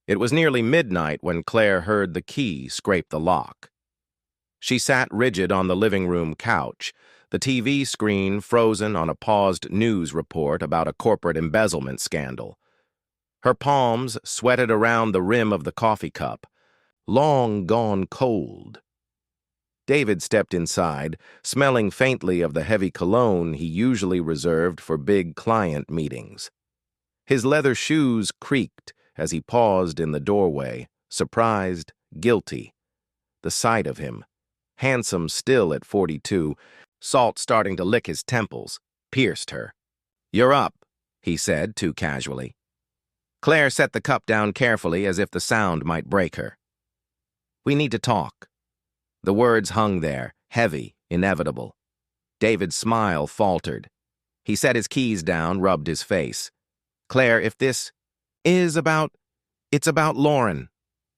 It was nearly midnight when Claire heard the key scrape the lock. She sat rigid on the living room couch, the TV screen frozen on a paused news report about a corporate embezzlement scandal. Her palms sweated around the rim of the coffee cup, long gone cold. David stepped inside, smelling faintly of the heavy cologne he usually reserved for big client meetings. His leather shoes creaked as he paused in the doorway, surprised, guilty. The sight of him, handsome still at 42, salt starting to lick his temples, pierced her. "You're up," he said too casually. Claire set the cup down carefully as if the sound might break her. "We need to talk." The words hung there, heavy, inevitable. David's smile faltered. He set his keys down, rubbed his face. "Claire, if this is about... It's about Lauren,"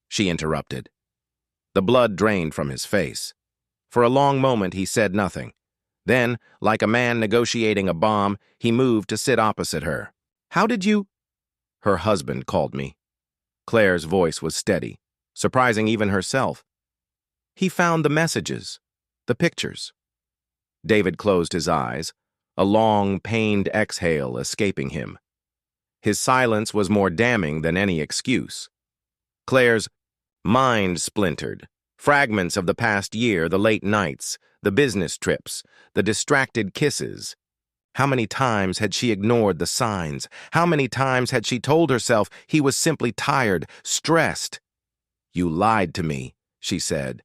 she interrupted. The blood drained from his face. For a long moment he said nothing. Then, like a man negotiating a bomb, he moved to sit opposite her. "How did you—" "Her husband called me." Claire's voice was steady, surprising even herself. "He found the messages, the pictures." David closed his eyes, a long, pained exhale escaping him. His silence was more damning than any excuse. Claire's mind splintered. Fragments of the past year, the late nights, the business trips, the distracted kisses. How many times had she ignored the signs? How many times had she told herself he was simply tired, stressed? "You lied to me," she said.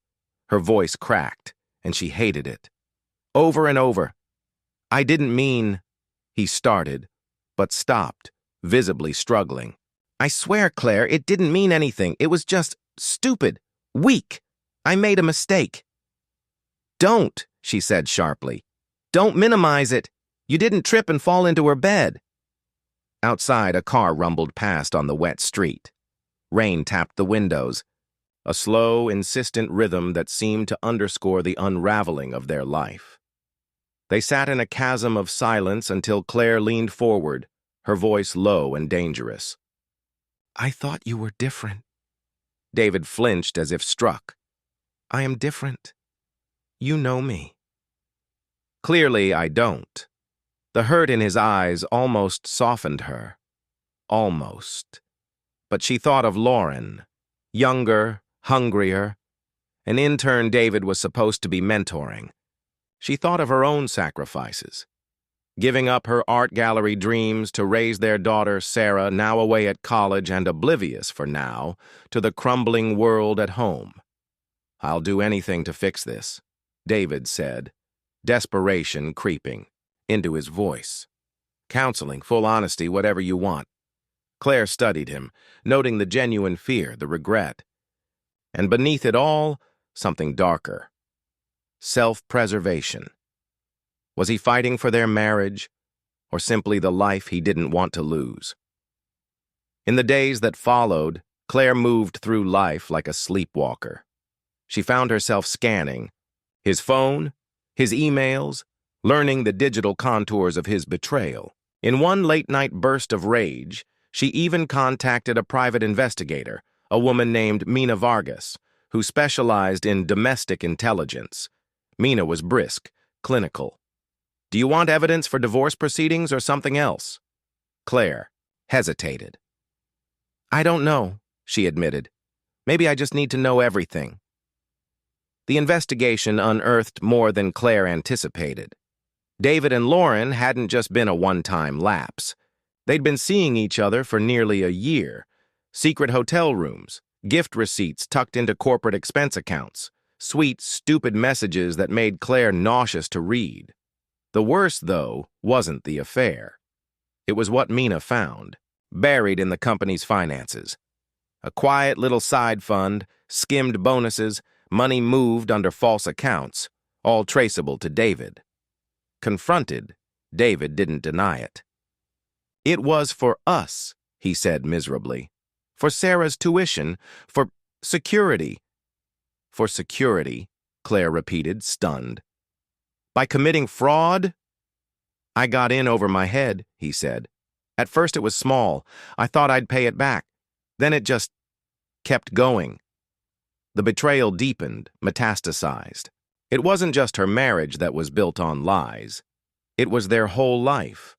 Her voice cracked, and she hated it. Over and over. "I didn't mean—" he started, but stopped, visibly struggling. "I swear, Claire, it didn't mean anything. It was just stupid, weak. I made a mistake." "Don't," she said sharply. "Don't minimize it. You didn't trip and fall into her bed." Outside, a car rumbled past on the wet street. Rain tapped the windows, a slow, insistent rhythm that seemed to underscore the unraveling of their life. They sat in a chasm of silence until Claire leaned forward, her voice low and dangerous. "I thought you were different." David flinched as if struck. "I am different. You know me." "Clearly, I don't." The hurt in his eyes almost softened her. Almost. But she thought of Lauren, younger, hungrier, an intern David was supposed to be mentoring. She thought of her own sacrifices, giving up her art gallery dreams to raise their daughter Sarah, now away at college and oblivious, for now, to the crumbling world at home. "I'll do anything to fix this," David said, desperation creeping into his voice. "Counseling, full honesty, whatever you want." Claire studied him, noting the genuine fear, the regret. And beneath it all, something darker. Self-preservation. Was he fighting for their marriage, or simply the life he didn't want to lose? In the days that followed, Claire moved through life like a sleepwalker. She found herself scanning his phone, his emails, learning the digital contours of his betrayal. In one late-night burst of rage, she even contacted a private investigator, a woman named Mina Vargas, who specialized in domestic intelligence. Mina was brisk, clinical. "Do you want evidence for divorce proceedings or something else?" Claire hesitated. "I don't know," she admitted. "Maybe I just need to know everything." The investigation unearthed more than Claire anticipated. David and Lauren hadn't just been a one-time lapse. They'd been seeing each other for nearly a year. Secret hotel rooms, gift receipts tucked into corporate expense accounts, sweet, stupid messages that made Claire nauseous to read. The worst, though, wasn't the affair. It was what Mina found, buried in the company's finances. A quiet little side fund, skimmed bonuses, money moved under false accounts, all traceable to David. Confronted, David didn't deny it. "It was for us," he said miserably. "For Sarah's tuition, for security." "For security," Claire repeated, stunned. "By committing fraud?" "I got in over my head," he said. "At first it was small. I thought I'd pay it back. Then it just kept going. The betrayal deepened, metastasized. It wasn't just her marriage that was built on lies. It was their whole life.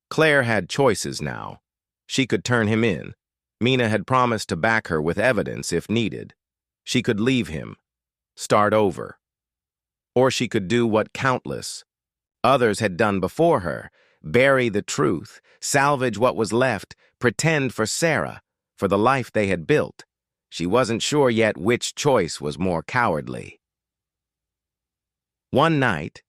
Claire had choices now. She could turn him in. Mina had promised to back her with evidence if needed. She could leave him, start over. Or she could do what countless others had done before her, bury the truth, salvage what was left, pretend for Sarah, for the life they had built. She wasn't sure yet which choice was more cowardly. One night,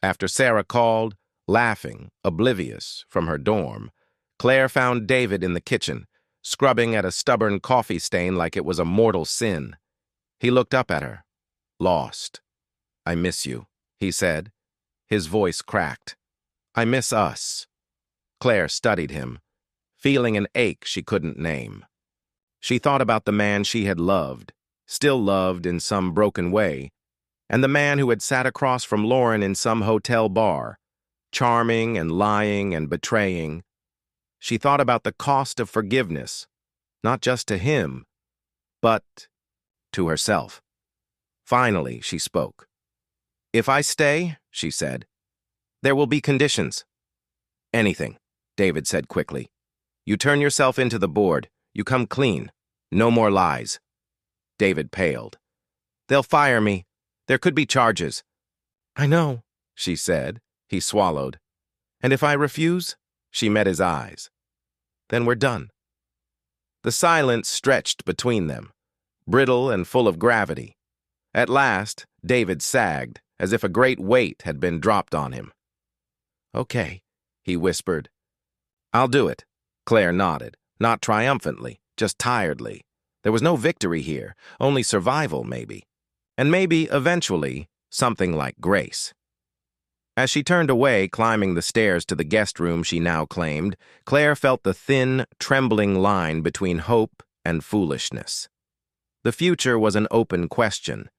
after Sarah called, laughing, oblivious, from her dorm, Claire found David in the kitchen, scrubbing at a stubborn coffee stain like it was a mortal sin. He looked up at her, lost. "I miss you," he said. His voice cracked. "I miss us." Claire studied him, feeling an ache she couldn't name. She thought about the man she had loved, still loved in some broken way, and the man who had sat across from Lauren in some hotel bar, charming and lying and betraying. She thought about the cost of forgiveness, not just to him, but to herself. Finally, she spoke. "If I stay," she said, "there will be conditions." "Anything," David said quickly. "You turn yourself into the board. You come clean. No more lies." David paled. "They'll fire me. There could be charges." "I know," she said. He swallowed. "And if I refuse?" She met his eyes. "Then we're done." The silence stretched between them, brittle and full of gravity. At last, David sagged, as if a great weight had been dropped on him. "Okay," he whispered. "I'll do it," Claire nodded, not triumphantly, just tiredly. There was no victory here, only survival, maybe. And maybe, eventually, something like grace. As she turned away, climbing the stairs to the guest room she now claimed, Claire felt the thin, trembling line between hope and foolishness. The future was an open question,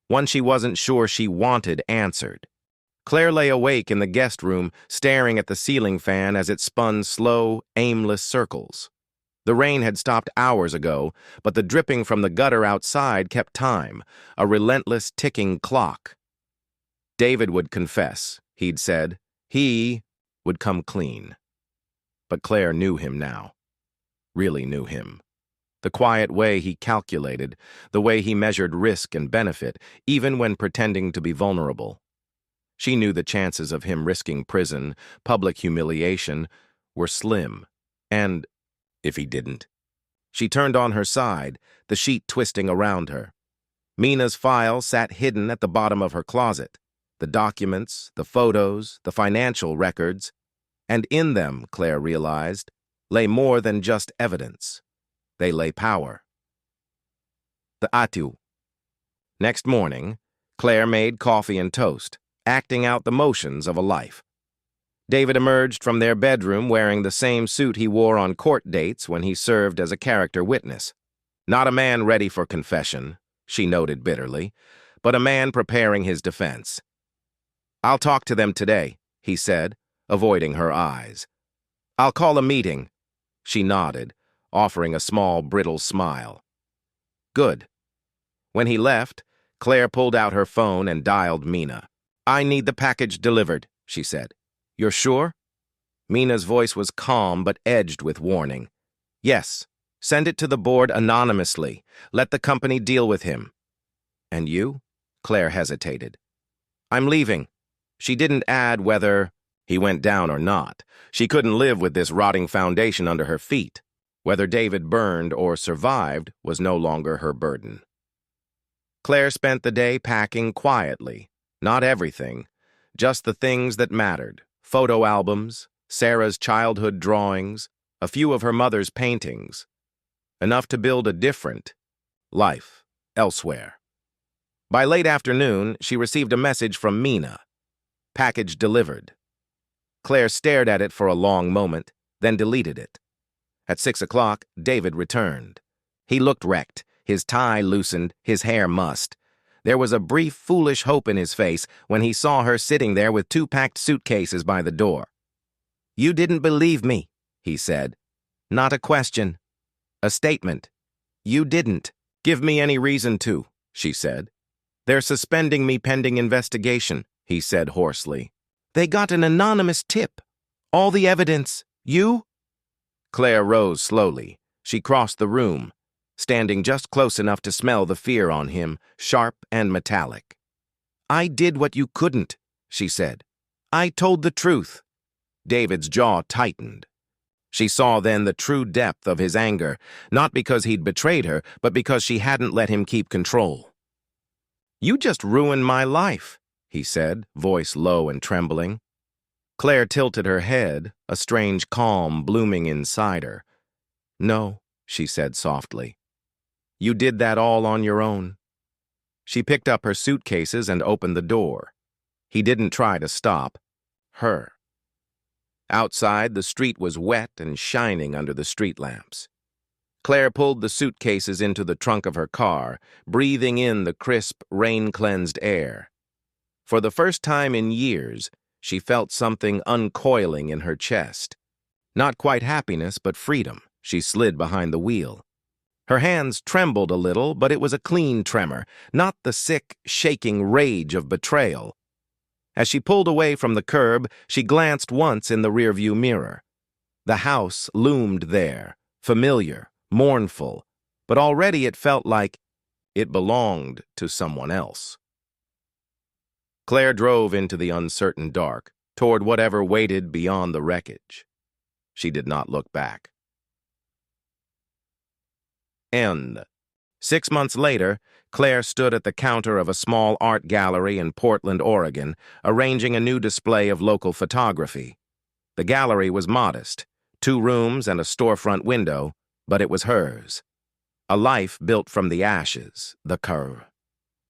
one she wasn't sure she wanted answered. Claire lay awake in the guest room, staring at the ceiling fan as it spun slow, aimless circles. The rain had stopped hours ago, but the dripping from the gutter outside kept time, a relentless ticking clock. David would confess, he'd said. He would come clean. But Claire knew him now. Really knew him. The quiet way he calculated, the way he measured risk and benefit, even when pretending to be vulnerable. She knew the chances of him risking prison, public humiliation, were slim. And if he didn't. She turned on her side, the sheet twisting around her. Mina's file sat hidden at the bottom of her closet. The documents, the photos, the financial records. And in them, Claire realized, lay more than just evidence. They lay power. The atu. Next morning, Claire made coffee and toast, acting out the motions of a life. David emerged from their bedroom wearing the same suit he wore on court dates when he served as a character witness. Not a man ready for confession, she noted bitterly, but a man preparing his defense. "I'll talk to them today," he said, avoiding her eyes. "I'll call a meeting." She nodded, offering a small, brittle smile. "Good." When he left, Claire pulled out her phone and dialed Mina. "I need the package delivered," she said. "You're sure?" Mina's voice was calm but edged with warning. "Yes. Send it to the board anonymously. Let the company deal with him." "And you?" Claire hesitated. "I'm leaving." She didn't add whether he went down or not. She couldn't live with this rotting foundation under her feet. Whether David burned or survived was no longer her burden. Claire spent the day packing quietly. Not everything, just the things that mattered. Photo albums, Sarah's childhood drawings, a few of her mother's paintings. Enough to build a different life elsewhere. By late afternoon, she received a message from Mina. Package delivered. Claire stared at it for a long moment, then deleted it. At 6 o'clock, David returned. He looked wrecked, his tie loosened, his hair mussed. There was a brief, foolish hope in his face when he saw her sitting there with 2 packed suitcases by the door. "You didn't believe me," he said. "Not a question. A statement. You didn't give me any reason to, she said. They're suspending me pending investigation, he said hoarsely. They got an anonymous tip. All the evidence. You? Claire rose slowly. She crossed the room, standing just close enough to smell the fear on him, sharp and metallic. I did what you couldn't, she said. I told the truth. David's jaw tightened. She saw then the true depth of his anger, not because he'd betrayed her, but because she hadn't let him keep control. You just ruined my life, he said, voice low and trembling. Claire tilted her head, a strange calm blooming inside her. No, she said softly. You did that all on your own. She picked up her suitcases and opened the door. He didn't try to stop her. Outside, the street was wet and shining under the street lamps. Claire pulled the suitcases into the trunk of her car, breathing in the crisp, rain-cleansed air. For the first time in years, she felt something uncoiling in her chest. Not quite happiness, but freedom. She slid behind the wheel. Her hands trembled a little, but it was a clean tremor, not the sick, shaking rage of betrayal. As she pulled away from the curb, she glanced once in the rearview mirror. The house loomed there, familiar, mournful, but already it felt like it belonged to someone else. Claire drove into the uncertain dark, toward whatever waited beyond the wreckage. She did not look back. End. 6 months later, Claire stood at the counter of a small art gallery in Portland, Oregon, arranging a new display of local photography. The gallery was modest, 2 rooms and a storefront window, but it was hers. A life built from the ashes, the curve.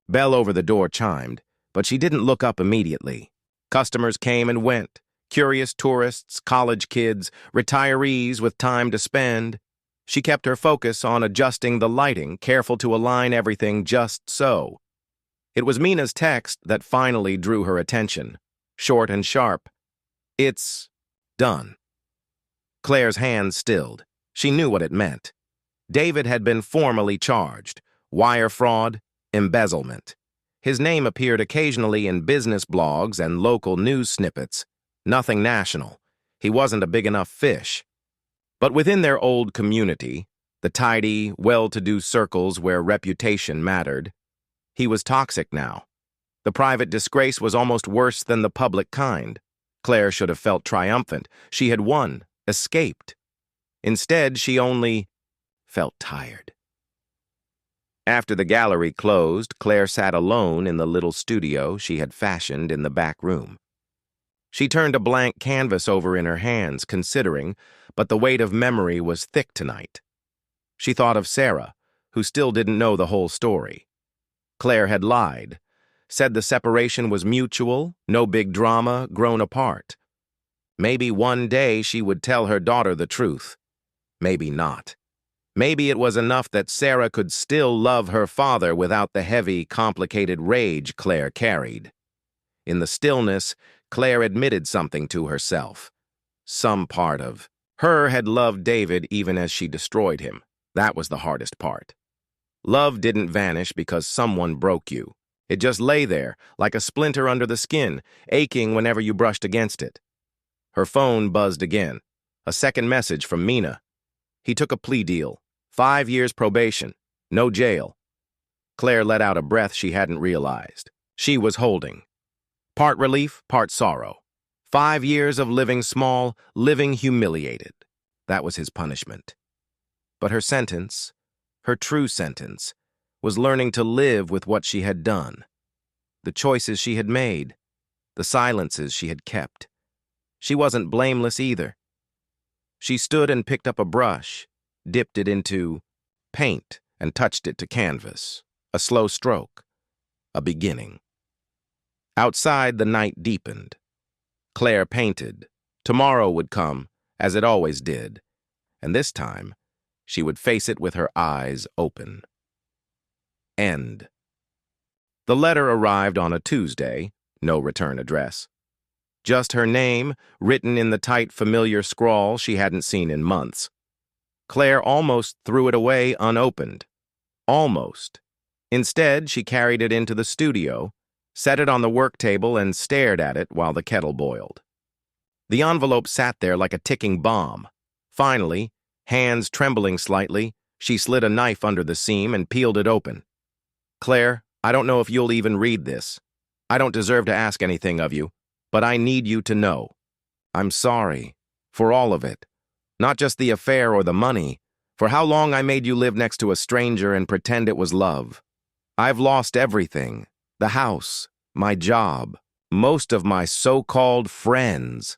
Bell over the door chimed, but she didn't look up immediately. Customers came and went, curious tourists, college kids, retirees with time to spend. She kept her focus on adjusting the lighting, careful to align everything just so. It was Mina's text that finally drew her attention, short and sharp. It's done. Claire's hands stilled. She knew what it meant. David had been formally charged. Wire fraud, embezzlement. His name appeared occasionally in business blogs and local news snippets. Nothing national. He wasn't a big enough fish. But within their old community, the tidy, well-to-do circles where reputation mattered, he was toxic now. The private disgrace was almost worse than the public kind. Claire should have felt triumphant. She had won, escaped. Instead, she only felt tired. After the gallery closed, Claire sat alone in the little studio she had fashioned in the back room. She turned a blank canvas over in her hands, considering, but the weight of memory was thick tonight. She thought of Sarah, who still didn't know the whole story. Claire had lied, said the separation was mutual, no big drama, grown apart. Maybe one day she would tell her daughter the truth. Maybe not. Maybe it was enough that Sarah could still love her father without the heavy, complicated rage Claire carried. In the stillness, Claire admitted something to herself. Some part of her had loved David even as she destroyed him. That was the hardest part. Love didn't vanish because someone broke you. It just lay there, like a splinter under the skin, aching whenever you brushed against it. Her phone buzzed again. A second message from Mina. He took a plea deal. 5 years probation. No jail. Claire let out a breath she hadn't realized. She was holding. Part relief, part sorrow. 5 years of living small, living humiliated. That was his punishment. But her sentence, her true sentence, was learning to live with what she had done. The choices she had made, the silences she had kept. She wasn't blameless either. She stood and picked up a brush, dipped it into paint, and touched it to canvas. A slow stroke. A beginning. Outside, the night deepened. Claire painted. Tomorrow would come, as it always did, and this time, she would face it with her eyes open. End. The letter arrived on a Tuesday, no return address. Just her name, written in the tight, familiar scrawl she hadn't seen in months. Claire almost threw it away unopened. Almost. Instead, she carried it into the studio, set it on the work table, and stared at it while the kettle boiled. The envelope sat there like a ticking bomb. Finally, hands trembling slightly, she slid a knife under the seam and peeled it open. "Claire, I don't know if you'll even read this. I don't deserve to ask anything of you, but I need you to know. I'm sorry. For all of it. Not just the affair or the money. For how long I made you live next to a stranger and pretend it was love. I've lost everything. The house, my job, most of my so-called friends.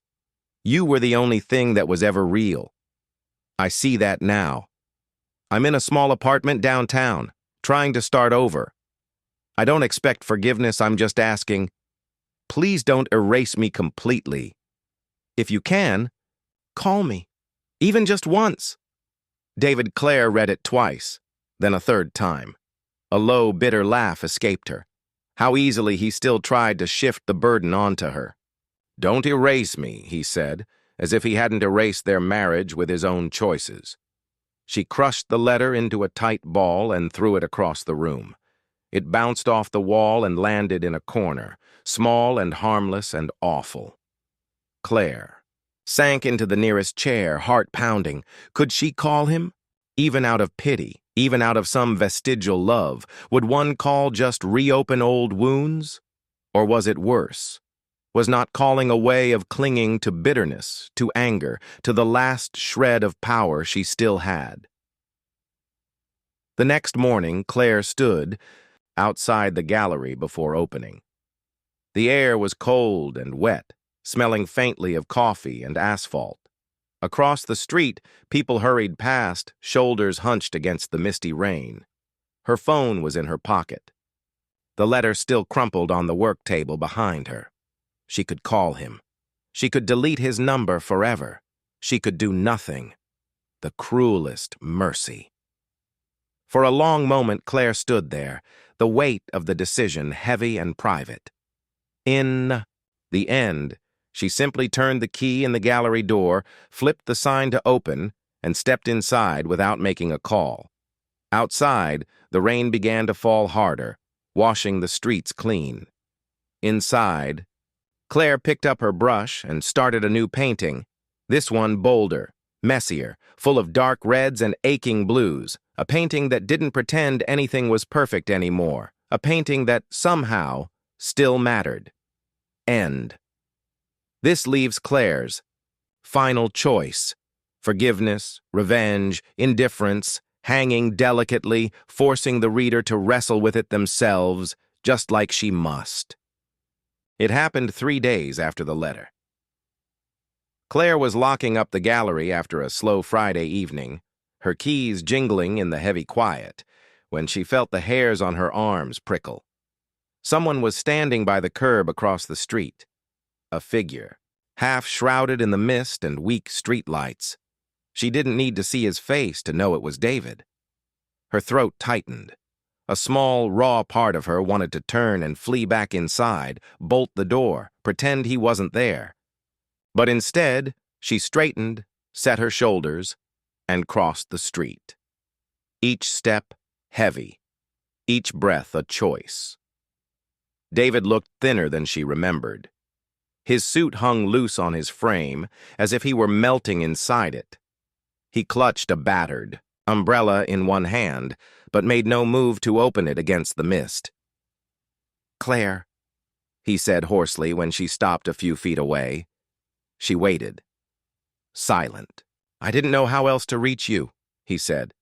You were the only thing that was ever real. I see that now. I'm in a small apartment downtown, trying to start over. I don't expect forgiveness, I'm just asking, please don't erase me completely. If you can, call me, even just once." David Clare read it twice, then a third time. A low, bitter laugh escaped her. How easily he still tried to shift the burden onto her. "Don't erase me," he said, as if he hadn't erased their marriage with his own choices. She crushed the letter into a tight ball and threw it across the room. It bounced off the wall and landed in a corner, small and harmless and awful. Claire sank into the nearest chair, heart pounding. Could she call him? Even out of pity, even out of some vestigial love, would one call just reopen old wounds? Or was it worse? Was not calling a way of clinging to bitterness, to anger, to the last shred of power she still had? The next morning, Claire stood outside the gallery before opening. The air was cold and wet, smelling faintly of coffee and asphalt. Across the street, people hurried past, shoulders hunched against the misty rain. Her phone was in her pocket. The letter still crumpled on the work table behind her. She could call him. She could delete his number forever. She could do nothing. The cruelest mercy. For a long moment, Claire stood there, the weight of the decision heavy and private. In the end, she simply turned the key in the gallery door, flipped the sign to open, and stepped inside without making a call. Outside, the rain began to fall harder, washing the streets clean. Inside, Claire picked up her brush and started a new painting, this one bolder, messier, full of dark reds and aching blues, a painting that didn't pretend anything was perfect anymore, a painting that somehow still mattered. End. This leaves Claire's final choice: forgiveness, revenge, indifference, hanging delicately, forcing the reader to wrestle with it themselves, just like she must. It happened 3 days after the letter. Claire was locking up the gallery after a slow Friday evening, her keys jingling in the heavy quiet, when she felt the hairs on her arms prickle. Someone was standing by the curb across the street. A figure, half shrouded in the mist and weak streetlights. She didn't need to see his face to know it was David. Her throat tightened. A small, raw part of her wanted to turn and flee back inside, bolt the door, pretend he wasn't there. But instead, she straightened, set her shoulders, and crossed the street. Each step heavy, each breath a choice. David looked thinner than she remembered. His suit hung loose on his frame, as if he were melting inside it. He clutched a battered umbrella in one hand, but made no move to open it against the mist. "Claire," he said hoarsely when she stopped a few feet away. She waited, silent. "I didn't know how else to reach you," he said.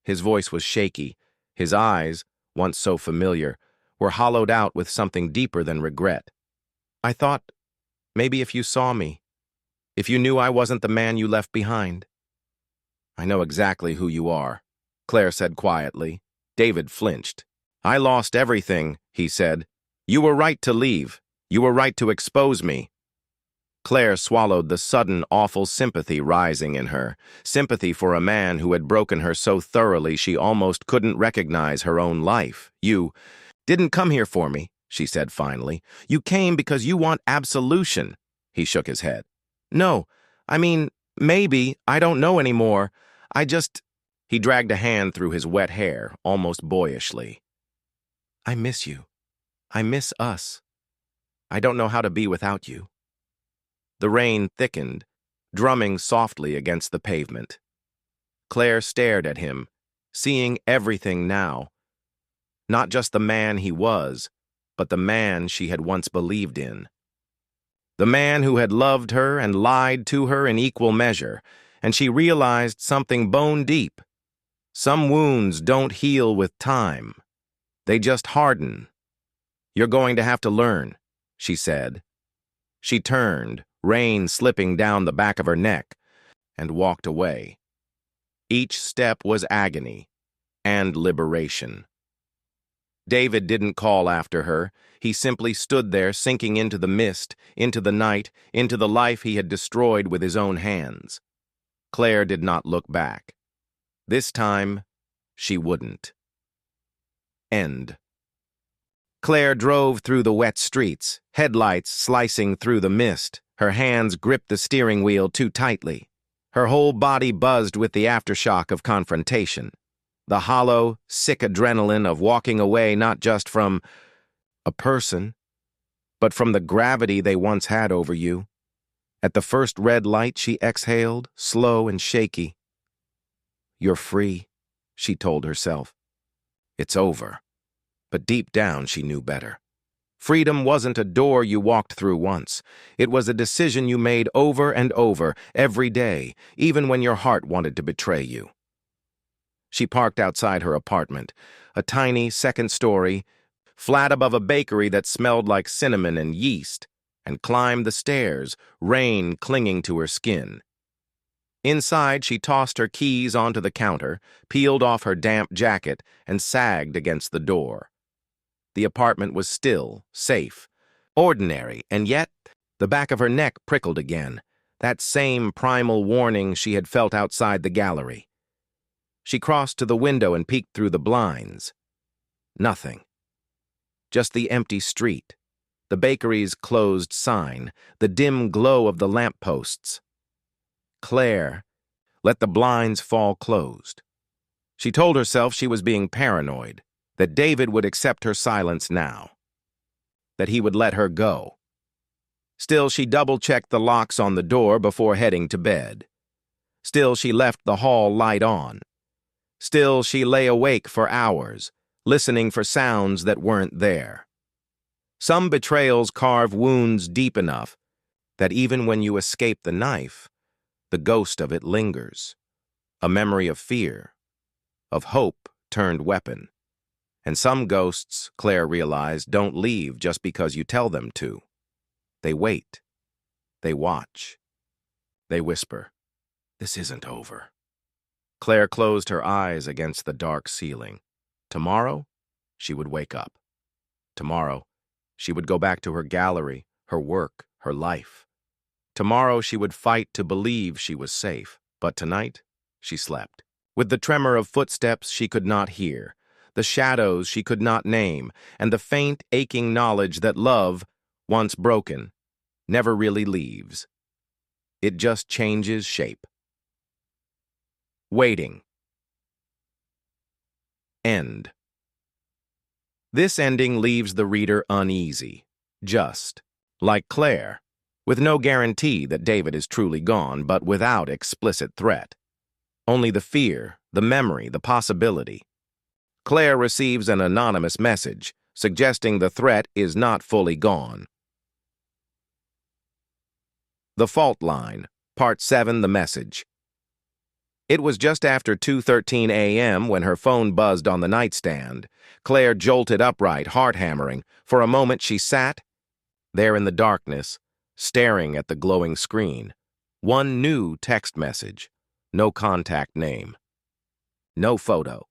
His voice was shaky. His eyes, once so familiar, were hollowed out with something deeper than regret. "I thought, maybe if you saw me, if you knew I wasn't the man you left behind." "I know exactly who you are," Claire said quietly. David flinched. "I lost everything," he said. "You were right to leave. You were right to expose me." Claire swallowed the sudden, awful sympathy rising in her, sympathy for a man who had broken her so thoroughly she almost couldn't recognize her own life. "You didn't come here for me," she said finally. "You came because you want absolution." He shook his head. "No, I mean, maybe, I don't know anymore. I just... He dragged a hand through his wet hair, almost boyishly. I miss you. I miss us. I don't know how to be without you. The rain thickened, drumming softly against the pavement. Claire stared at him, seeing everything now. Not just the man he was, but the man she had once believed in. The man who had loved her and lied to her in equal measure, and she realized something bone deep. Some wounds don't heal with time. They just harden. You're going to have to learn, she said. She turned, rain slipping down the back of her neck, and walked away. Each step was agony and liberation. David didn't call after her. He simply stood there, sinking into the mist, into the night, into the life he had destroyed with his own hands. Claire did not look back. This time, she wouldn't. End. Claire drove through the wet streets, headlights slicing through the mist. Her hands gripped the steering wheel too tightly. Her whole body buzzed with the aftershock of confrontation. The hollow, sick adrenaline of walking away not just from a person, but from the gravity they once had over you. At the first red light, she exhaled, slow and shaky. You're free, she told herself. It's over. But deep down, she knew better. Freedom wasn't a door you walked through once. It was a decision you made over and over, every day, even when your heart wanted to betray you. She parked outside her apartment, a tiny second story, flat above a bakery that smelled like cinnamon and yeast, and climbed the stairs, rain clinging to her skin. Inside, she tossed her keys onto the counter, peeled off her damp jacket, and sagged against the door. The apartment was still, safe, ordinary, and yet the back of her neck prickled again, that same primal warning she had felt outside the gallery. She crossed to the window and peeked through the blinds. Nothing. Just the empty street, the bakery's closed sign, the dim glow of the lampposts. Claire let the blinds fall closed. She told herself she was being paranoid, that David would accept her silence now, that he would let her go. Still, she double-checked the locks on the door before heading to bed. Still, she left the hall light on. Still, she lay awake for hours, listening for sounds that weren't there. Some betrayals carve wounds deep enough that even when you escape the knife, the ghost of it lingers, a memory of fear, of hope turned weapon. And some ghosts, Claire realized, don't leave just because you tell them to. They wait. They watch. They whisper, "This isn't over." Claire closed her eyes against the dark ceiling. Tomorrow, she would wake up. Tomorrow, she would go back to her gallery, her work, her life. Tomorrow, she would fight to believe she was safe. But tonight, she slept. With the tremor of footsteps she could not hear, the shadows she could not name, and the faint, aching knowledge that love, once broken, never really leaves. It just changes shape. Waiting. End. This ending leaves the reader uneasy, just, like Claire, with no guarantee that David is truly gone, but without explicit threat. Only the fear, the memory, the possibility. Claire receives an anonymous message, suggesting the threat is not fully gone. The Fault Line, Part 7, The Message. It was just after 2:13 a.m. when her phone buzzed on the nightstand. Claire jolted upright, heart-hammering. For a moment she sat, there in the darkness, staring at the glowing screen. One new text message. No contact name. No photo.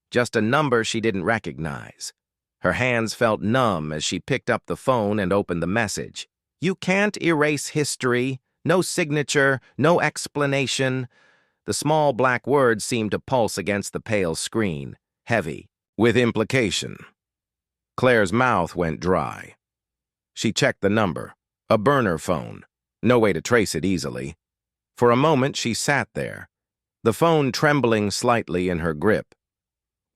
Just a number she didn't recognize. Her hands felt numb as she picked up the phone and opened the message. You can't erase history. No signature, no explanation. The small black words seemed to pulse against the pale screen, heavy, with implication. Claire's mouth went dry. She checked the number. A burner phone. No way to trace it easily. For a moment she sat there. the phone trembling slightly in her grip.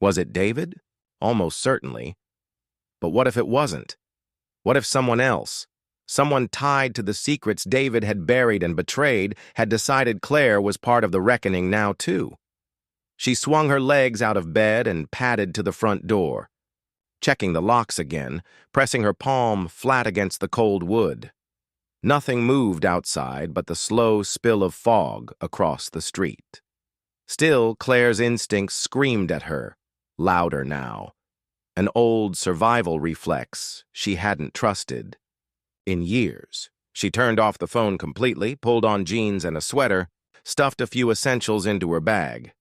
Was it David? Almost certainly. But what if it wasn't? What if someone else, someone tied to the secrets David had buried and betrayed, had decided Claire was part of the reckoning now too? She swung her legs out of bed and padded to the front door, checking the locks again, pressing her palm flat against the cold wood. Nothing moved outside but the slow spill of fog across the street. Still, Claire's instincts screamed at her, louder now. An old survival reflex she hadn't trusted in years. She turned off the phone completely, pulled on jeans and a sweater, stuffed a few essentials into her bag.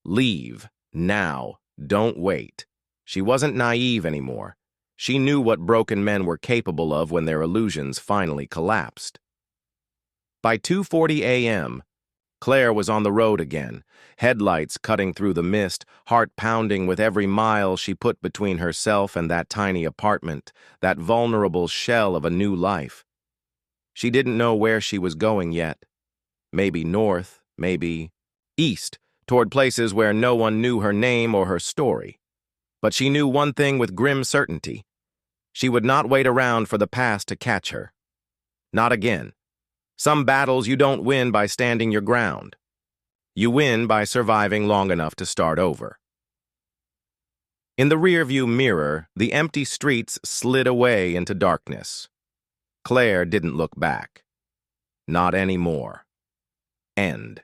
Leave, now, don't wait. She wasn't naive anymore. She knew what broken men were capable of when their illusions finally collapsed. By 2:40 a.m., Claire was on the road again, headlights cutting through the mist, heart pounding with every mile she put between herself and that tiny apartment, that vulnerable shell of a new life. She didn't know where she was going yet. Maybe north, maybe east, toward places where no one knew her name or her story. But she knew one thing with grim certainty. She would not wait around for the past to catch her. Not again. Some battles you don't win by standing your ground. You win by surviving long enough to start over. In the rearview mirror, the empty streets slid away into darkness. Claire didn't look back. Not anymore. End.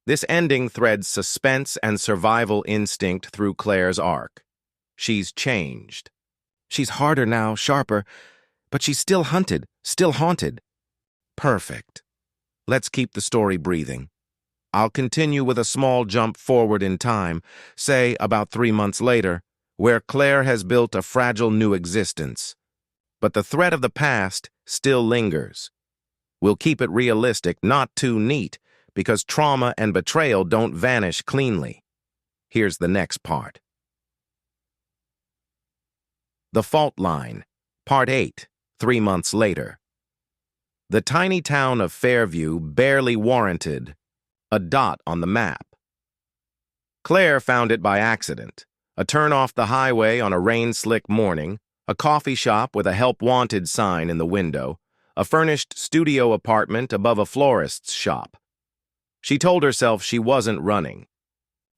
This ending threads suspense and survival instinct through Claire's arc. She's changed. She's harder now, sharper, but she's still hunted, still haunted. Perfect. Let's keep the story breathing. I'll continue with a small jump forward in time, say about 3 months later, where Claire has built a fragile new existence. But the threat of the past still lingers. We'll keep it realistic, not too neat, because trauma and betrayal don't vanish cleanly. Here's the next part. The Fault Line, Part 8, 3 months later. The tiny town of Fairview barely warranted a dot on the map. Claire found it by accident, a turn off the highway on a rain-slick morning, a coffee shop with a help wanted sign in the window, a furnished studio apartment above a florist's shop. She told herself she wasn't running.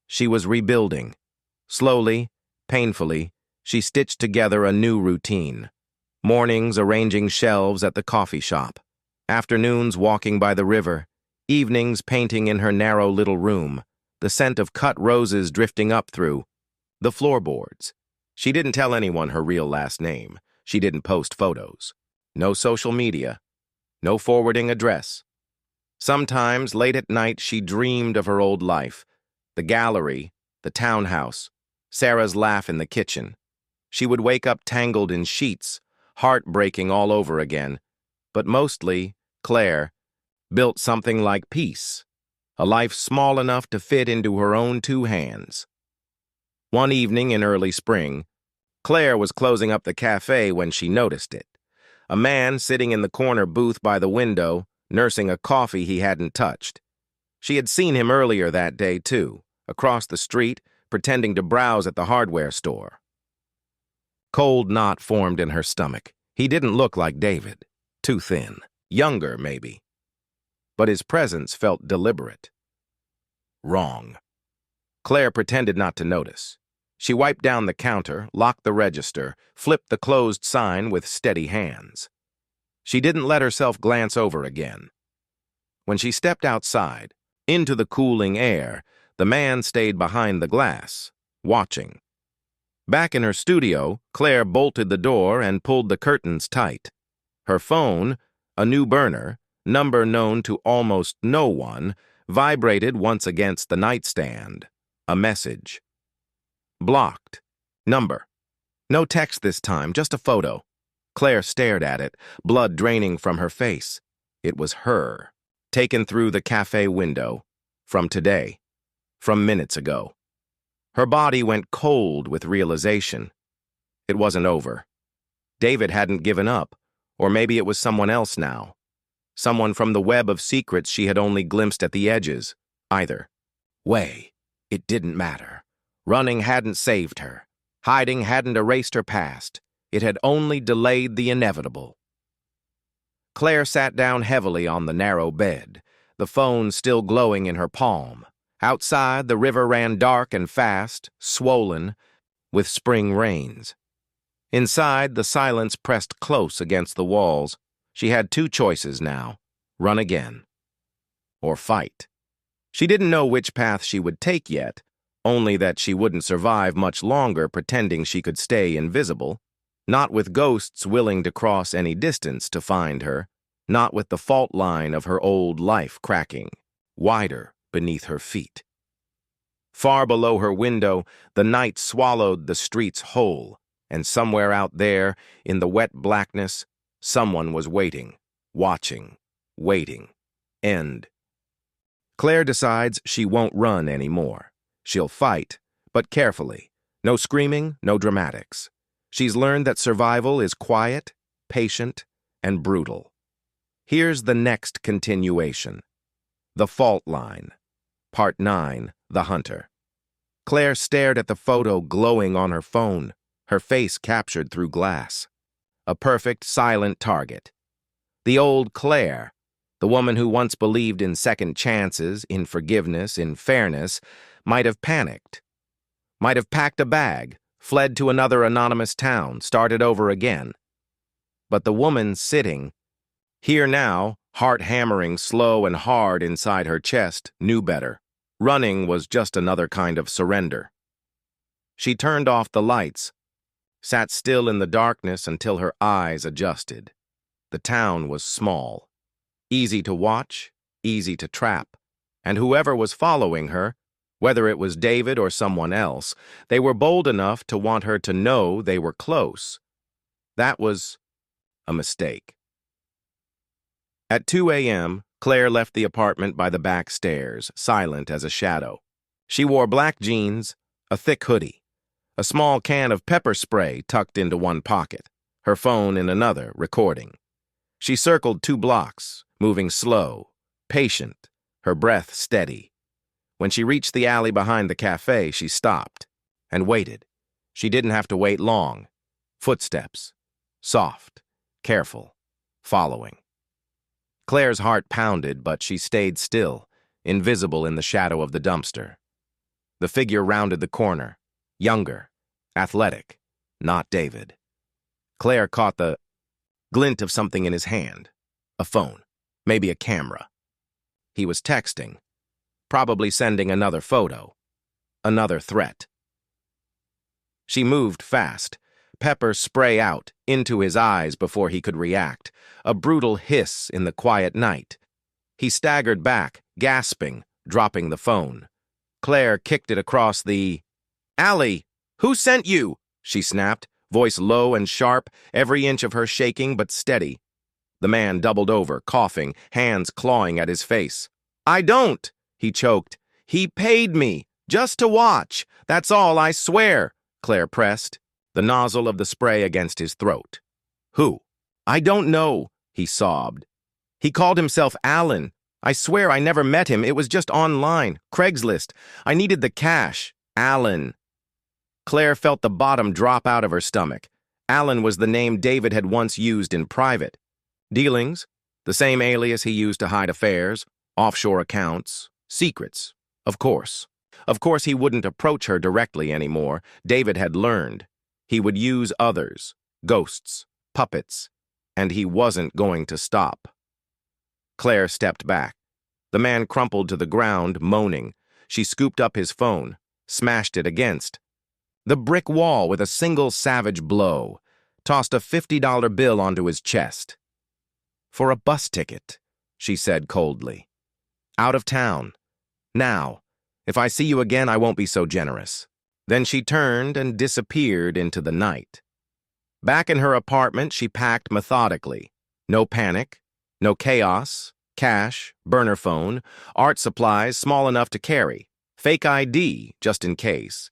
She was rebuilding. Slowly, painfully, she stitched together a new routine. Mornings arranging shelves at the coffee shop, afternoons walking by the river, evenings painting in her narrow little room, the scent of cut roses drifting up through the floorboards. She didn't tell anyone her real last name. She didn't post photos. No social media. No forwarding address. Sometimes, late at night, she dreamed of her old life. The gallery, the townhouse, Sarah's laugh in the kitchen. She would wake up tangled in sheets, heartbreaking all over again. But mostly, Claire built something like peace, a life small enough to fit into her own 2 hands. One evening in early spring, Claire was closing up the cafe when she noticed it. A man sitting in the corner booth by the window, nursing a coffee he hadn't touched. She had seen him earlier that day, too, across the street, pretending to browse at the hardware store. Cold knot formed in her stomach. He didn't look like David. Too thin. Younger, maybe. But his presence felt deliberate. Wrong. Claire pretended not to notice. She wiped down the counter, locked the register, flipped the closed sign with steady hands. She didn't let herself glance over again. When she stepped outside, into the cooling air, the man stayed behind the glass, watching. Back in her studio, Claire bolted the door and pulled the curtains tight. Her phone, a new burner, number known to almost no one, vibrated once against the nightstand. A message. Blocked. Number. No text this time, just a photo. Claire stared at it, blood draining from her face. It was her, taken through the cafe window. From today. From minutes ago. Her body went cold with realization. It wasn't over. David hadn't given up, or maybe it was someone else now. Someone from the web of secrets she had only glimpsed at the edges. Either way, it didn't matter. Running hadn't saved her. Hiding hadn't erased her past. It had only delayed the inevitable. Claire sat down heavily on the narrow bed, the phone still glowing in her palm. Outside, the river ran dark and fast, swollen, with spring rains. Inside, the silence pressed close against the walls. She had two choices now: run again, or fight. She didn't know which path she would take yet, only that she wouldn't survive much longer pretending she could stay invisible, not with ghosts willing to cross any distance to find her, not with the fault line of her old life cracking, wider beneath her feet. Far below her window, the night swallowed the streets whole, and somewhere out there, in the wet blackness, someone was waiting, watching, waiting. End. Claire decides she won't run anymore. She'll fight, but carefully. No screaming, no dramatics. She's learned that survival is quiet, patient, and brutal. Here's the next continuation. The Fault Line. Part 9, The Hunter. Claire stared at the photo glowing on her phone, her face captured through glass. A perfect, silent target. The old Claire, the woman who once believed in second chances, in forgiveness, in fairness, might have panicked. Might have packed a bag, fled to another anonymous town, started over again. But the woman sitting, here now, heart hammering slow and hard inside her chest, knew better. Running was just another kind of surrender. She turned off the lights, sat still in the darkness until her eyes adjusted. The town was small, easy to watch, easy to trap, and whoever was following her, whether it was David or someone else, they were bold enough to want her to know they were close. That was a mistake. At 2 a.m., Claire left the apartment by the back stairs, silent as a shadow. She wore black jeans, a thick hoodie, a small can of pepper spray tucked into one pocket, her phone in another, recording. She circled 2 blocks, moving slow, patient, her breath steady. When she reached the alley behind the cafe, she stopped and waited. She didn't have to wait long. Footsteps, soft, careful, following. Claire's heart pounded, but she stayed still, invisible in the shadow of the dumpster. The figure rounded the corner, younger, athletic, not David. Claire caught the glint of something in his hand, a phone, maybe a camera. He was texting, probably sending another photo, another threat. She moved fast, pepper spray out, into his eyes before he could react, a brutal hiss in the quiet night. He staggered back, gasping, dropping the phone. Claire kicked it across the alley. "Who sent you?" she snapped, voice low and sharp, every inch of her shaking but steady. The man doubled over, coughing, hands clawing at his face. "I don't," he choked. "He paid me, just to watch. That's all, I swear," Claire pressed, the nozzle of the spray against his throat. "Who?" "I don't know," he sobbed. "He called himself Alan. I swear I never met him. It was just online, Craigslist. I needed the cash. Alan." Claire felt the bottom drop out of her stomach. Alan was the name David had once used in private. Dealings, the same alias he used to hide affairs, offshore accounts, secrets, of course. Of course he wouldn't approach her directly anymore. David had learned. He would use others, ghosts, puppets, and he wasn't going to stop. Claire stepped back. The man crumpled to the ground, moaning. She scooped up his phone, smashed it against the brick wall with a single savage blow, tossed a $50 bill onto his chest. "For a bus ticket," she said coldly. "Out of town. Now. If I see you again, I won't be so generous." Then she turned and disappeared into the night. Back in her apartment, she packed methodically. No panic, no chaos, cash, burner phone, art supplies small enough to carry, fake ID just in case.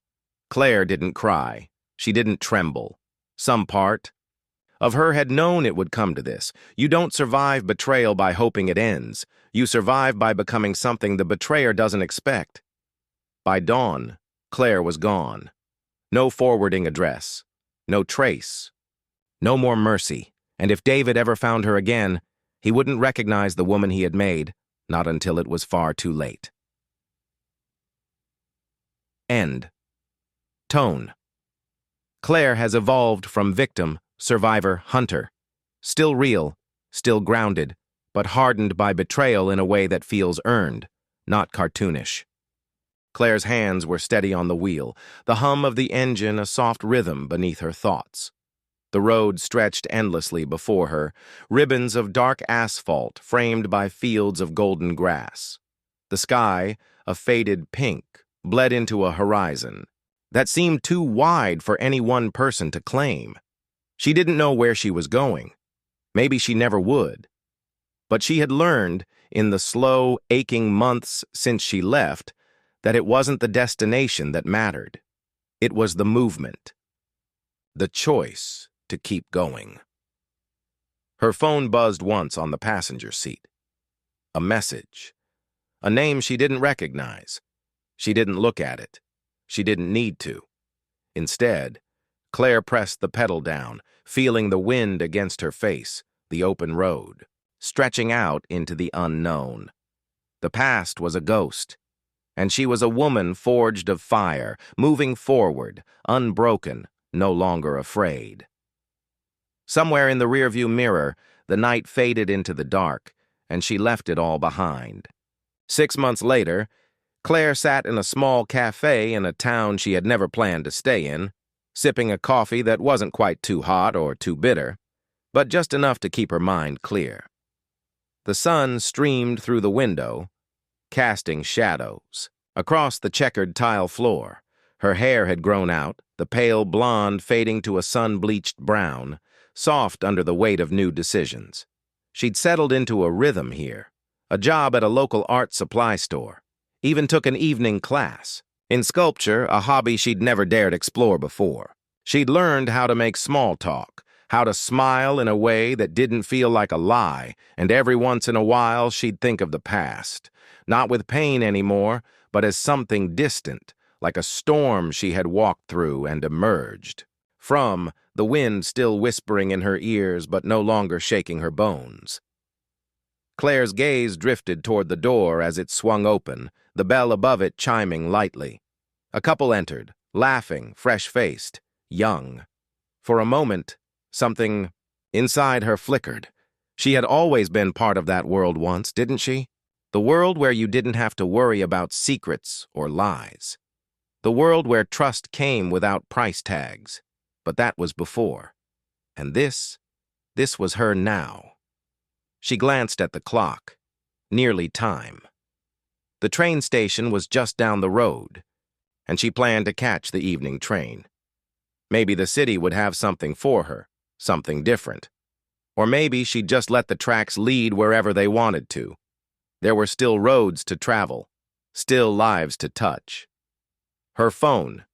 Claire didn't cry. She didn't tremble. Some part Of her had known it would come to this. You don't survive betrayal by hoping it ends. You survive by becoming something the betrayer doesn't expect. By dawn, Claire was gone. No forwarding address. No trace. No more mercy. And if David ever found her again, he wouldn't recognize the woman he had made, not until it was far too late. End. Tone. Claire has evolved from victim, survivor, hunter. Still real, still grounded, but hardened by betrayal in a way that feels earned, not cartoonish. Claire's hands were steady on the wheel, the hum of the engine a soft rhythm beneath her thoughts. The road stretched endlessly before her, ribbons of dark asphalt framed by fields of golden grass. The sky, a faded pink, bled into a horizon that seemed too wide for any one person to claim. She didn't know where she was going. Maybe she never would. But she had learned, in the slow, aching months since she left, that it wasn't the destination that mattered. It was the movement. The choice to keep going. Her phone buzzed once on the passenger seat. A message. A name she didn't recognize. She didn't look at it. She didn't need to. Instead, Claire pressed the pedal down, feeling the wind against her face, the open road, stretching out into the unknown. The past was a ghost, and she was a woman forged of fire, moving forward, unbroken, no longer afraid. Somewhere in the rearview mirror, the night faded into the dark, and she left it all behind. 6 months later, Claire sat in a small cafe in a town she had never planned to stay in, sipping a coffee that wasn't quite too hot or too bitter, but just enough to keep her mind clear. The sun streamed through the window, casting shadows. Across the checkered tile floor, her hair had grown out, the pale blonde fading to a sun-bleached brown, soft under the weight of new decisions. She'd settled into a rhythm here, a job at a local art supply store, even took an evening class. In sculpture, a hobby she'd never dared explore before. She'd learned how to make small talk, how to smile in a way that didn't feel like a lie, and every once in a while she'd think of the past, not with pain anymore, but as something distant, like a storm she had walked through and emerged from, the wind still whispering in her ears but no longer shaking her bones. Claire's gaze drifted toward the door as it swung open, the bell above it chiming lightly. A couple entered, laughing, fresh-faced, young. For a moment, something inside her flickered. She had always been part of that world once, didn't she? The world where you didn't have to worry about secrets or lies. The world where trust came without price tags. But that was before. And this was her now. She glanced at the clock. Nearly time. The train station was just down the road, and she planned to catch the evening train. Maybe the city would have something for her, something different. Or maybe she'd just let the tracks lead wherever they wanted to. There were still roads to travel, still lives to touch. Her phone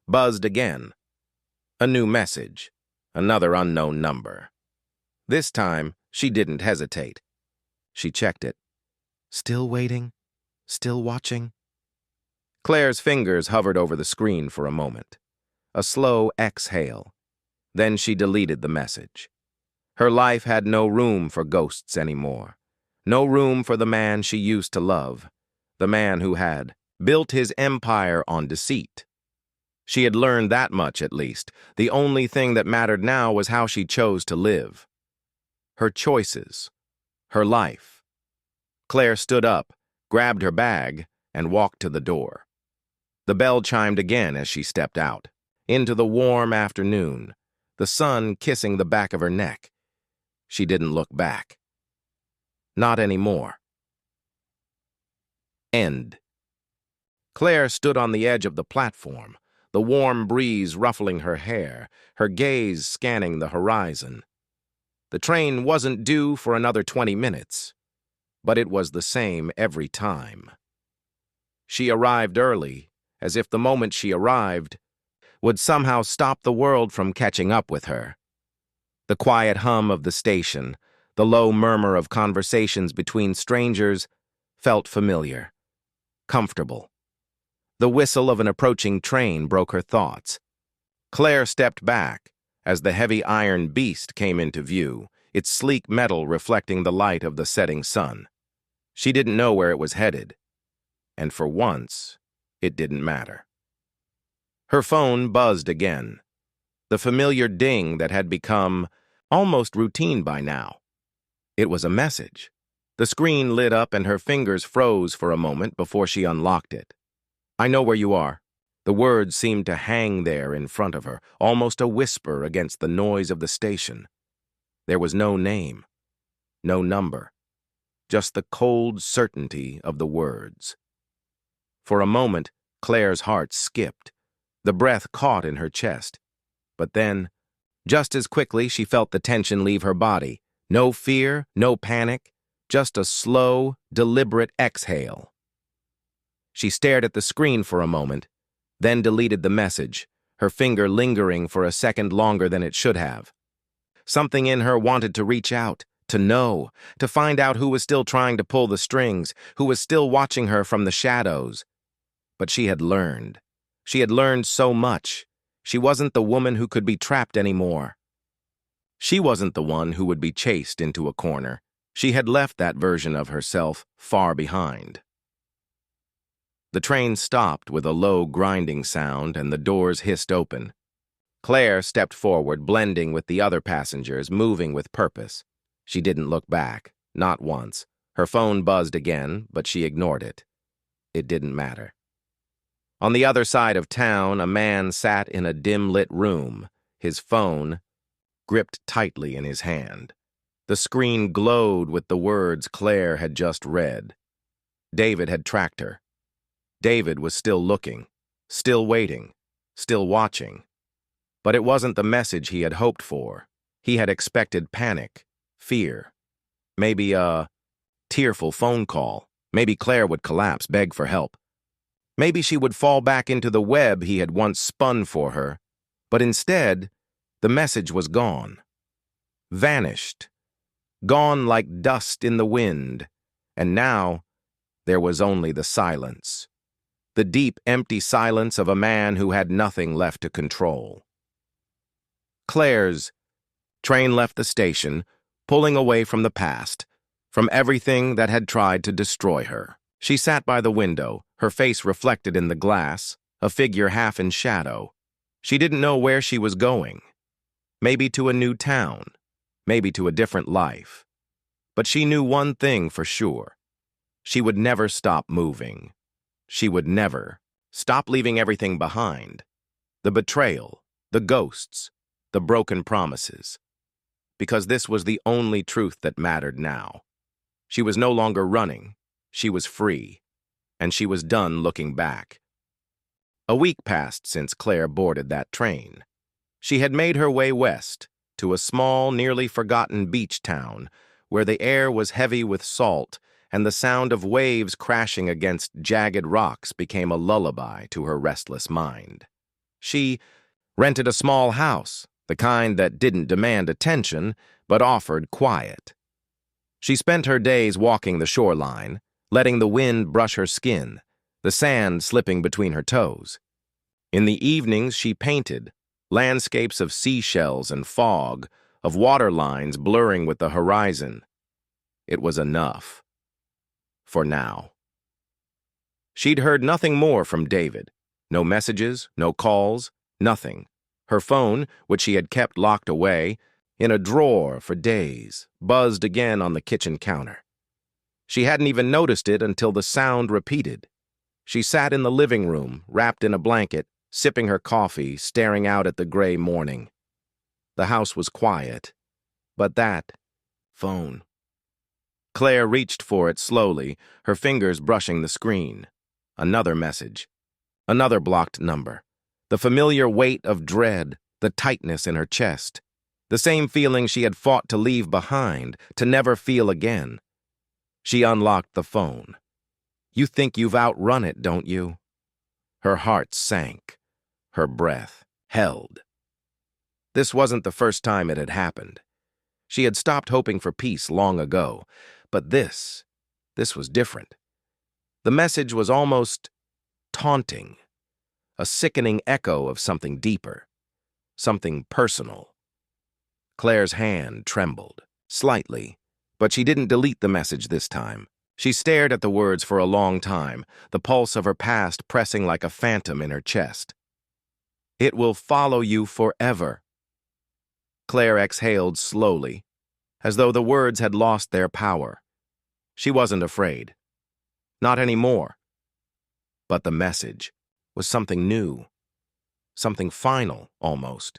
buzzed again. A new message, another unknown number. This time, she didn't hesitate. She checked it. Still waiting? Still watching? Claire's fingers hovered over the screen for a moment. A slow exhale. Then she deleted the message. Her life had no room for ghosts anymore. No room for the man she used to love. The man who had built his empire on deceit. She had learned that much, at least. The only thing that mattered now was how she chose to live. Her choices. Her life. Claire stood up, grabbed her bag, and walked to the door. The bell chimed again as she stepped out, into the warm afternoon, the sun kissing the back of her neck. She didn't look back. Not anymore. End. Claire stood on the edge of the platform, the warm breeze ruffling her hair, her gaze scanning the horizon. The train wasn't due for another 20 minutes, but it was the same every time. She arrived early, as if the moment she arrived would somehow stop the world from catching up with her. The quiet hum of the station, the low murmur of conversations between strangers, felt familiar, comfortable. The whistle of an approaching train broke her thoughts. Claire stepped back as the heavy iron beast came into view, its sleek metal reflecting the light of the setting sun. She didn't know where it was headed, and for once, it didn't matter. Her phone buzzed again, the familiar ding that had become almost routine by now. It was a message. The screen lit up and her fingers froze for a moment before she unlocked it. "I know where you are." The words seemed to hang there in front of her, almost a whisper against the noise of the station. There was no name, no number, just the cold certainty of the words. For a moment, Claire's heart skipped. The breath caught in her chest. But then, just as quickly, she felt the tension leave her body. No fear, no panic, just a slow, deliberate exhale. She stared at the screen for a moment, then deleted the message, her finger lingering for a second longer than it should have. Something in her wanted to reach out, to know, to find out who was still trying to pull the strings, who was still watching her from the shadows. But she had learned. She had learned so much. She wasn't the woman who could be trapped anymore. She wasn't the one who would be chased into a corner. She had left that version of herself far behind. The train stopped with a low grinding sound and the doors hissed open. Claire stepped forward, blending with the other passengers, moving with purpose. She didn't look back, not once. Her phone buzzed again, but she ignored it. It didn't matter. On the other side of town, a man sat in a dim-lit room, his phone gripped tightly in his hand. The screen glowed with the words Claire had just read. David had tracked her. David was still looking, still waiting, still watching. But it wasn't the message he had hoped for. He had expected panic, fear, maybe a tearful phone call. Maybe Claire would collapse, beg for help. Maybe she would fall back into the web he had once spun for her. But instead, the message was gone. Vanished. Gone like dust in the wind. And now, there was only the silence. The deep, empty silence of a man who had nothing left to control. Claire's train left the station, pulling away from the past, from everything that had tried to destroy her. She sat by the window, her face reflected in the glass, a figure half in shadow. She didn't know where she was going. Maybe to a new town, maybe to a different life. But she knew one thing for sure. She would never stop moving. She would never stop leaving everything behind. The betrayal, the ghosts, the broken promises. Because this was the only truth that mattered now. She was no longer running. She was free. And she was done looking back. A week passed since Claire boarded that train. She had made her way west, to a small, nearly forgotten beach town, where the air was heavy with salt, and the sound of waves crashing against jagged rocks became a lullaby to her restless mind. She rented a small house, the kind that didn't demand attention, but offered quiet. She spent her days walking the shoreline, letting the wind brush her skin, the sand slipping between her toes. In the evenings, she painted, landscapes of seashells and fog, of water lines blurring with the horizon. It was enough. For now. She'd heard nothing more from David. No messages, no calls, nothing. Her phone, which she had kept locked away, in a drawer for days, buzzed again on the kitchen counter. She hadn't even noticed it until the sound repeated. She sat in the living room, wrapped in a blanket, sipping her coffee, staring out at the gray morning. The house was quiet, but that phone. Claire reached for it slowly, her fingers brushing the screen. Another message. Another blocked number. The familiar weight of dread, the tightness in her chest. The same feeling she had fought to leave behind, to never feel again. She unlocked the phone. "You think you've outrun it, don't you?" Her heart sank. Her breath held. This wasn't the first time it had happened. She had stopped hoping for peace long ago, but this was different. The message was almost taunting, a sickening echo of something deeper, something personal. Claire's hand trembled, slightly, but she didn't delete the message this time. She stared at the words for a long time, the pulse of her past pressing like a phantom in her chest. "It will follow you forever." Claire exhaled slowly, as though the words had lost their power. She wasn't afraid. Not anymore. But the message was something new, something final, almost.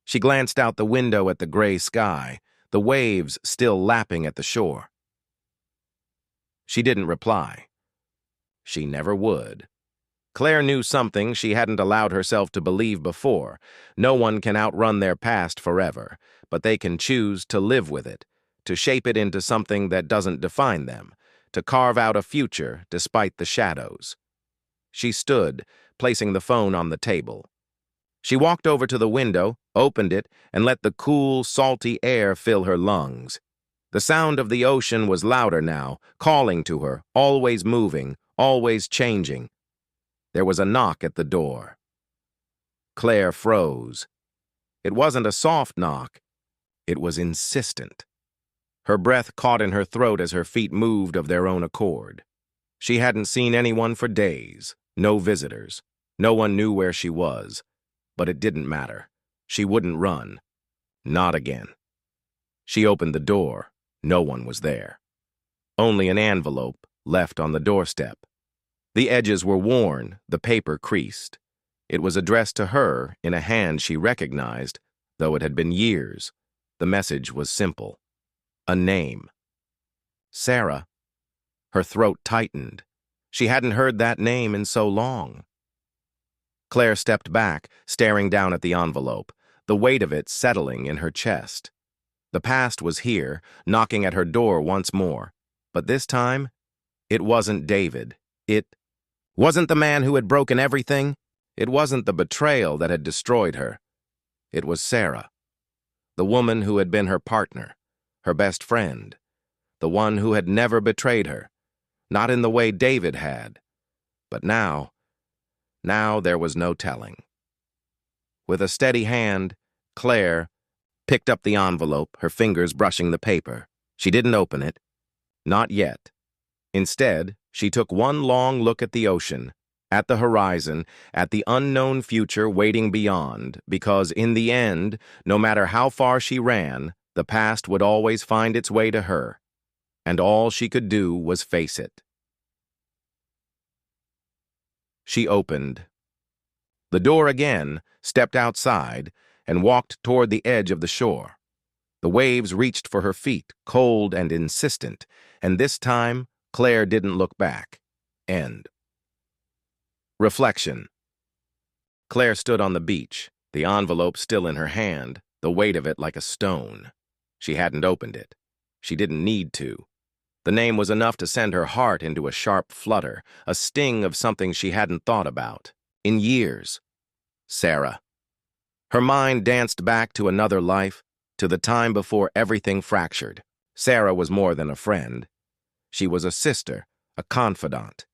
She glanced out the window at the gray sky, the waves still lapping at the shore. She didn't reply. She never would. Claire knew something she hadn't allowed herself to believe before. No one can outrun their past forever, but they can choose to live with it, to shape it into something that doesn't define them, to carve out a future despite the shadows. She stood, placing the phone on the table. She walked over to the window, opened it, and let the cool, salty air fill her lungs. The sound of the ocean was louder now, calling to her, always moving, always changing. There was a knock at the door. Claire froze. It wasn't a soft knock. It was insistent. Her breath caught in her throat as her feet moved of their own accord. She hadn't seen anyone for days, no visitors. No one knew where she was. But it didn't matter. She wouldn't run. Not again. She opened the door. No one was there. Only an envelope left on the doorstep. The edges were worn, the paper creased. It was addressed to her in a hand she recognized, though it had been years. The message was simple. A name. Sarah. Her throat tightened. She hadn't heard that name in so long. Claire stepped back, staring down at the envelope, the weight of it settling in her chest. The past was here, knocking at her door once more. But this time, it wasn't David. It wasn't the man who had broken everything. It wasn't the betrayal that had destroyed her. It was Sarah, the woman who had been her partner, her best friend, the one who had never betrayed her, not in the way David had. But now there was no telling. With a steady hand, Claire picked up the envelope, her fingers brushing the paper. She didn't open it. Not yet. Instead, she took one long look at the ocean, at the horizon, at the unknown future waiting beyond, because in the end, no matter how far she ran, the past would always find its way to her, and all she could do was face it. She opened the door again, stepped outside, and walked toward the edge of the shore. The waves reached for her feet, cold and insistent, and this time, Claire didn't look back. End. Reflection. Claire stood on the beach, the envelope still in her hand, the weight of it like a stone. She hadn't opened it. She didn't need to. The name was enough to send her heart into a sharp flutter, a sting of something she hadn't thought about in years. Sarah. Her mind danced back to another life, to the time before everything fractured. Sarah was more than a friend. She was a sister, a confidant.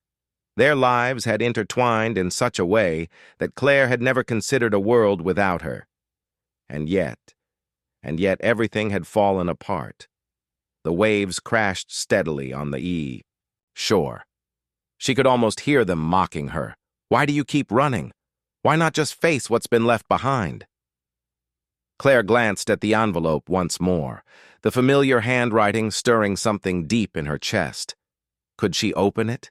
Their lives had intertwined in such a way that Claire had never considered a world without her. And yet everything had fallen apart. The waves crashed steadily on the shore. She could almost hear them mocking her. Why do you keep running? Why not just face what's been left behind? Claire glanced at the envelope once more, the familiar handwriting stirring something deep in her chest. Could she open it?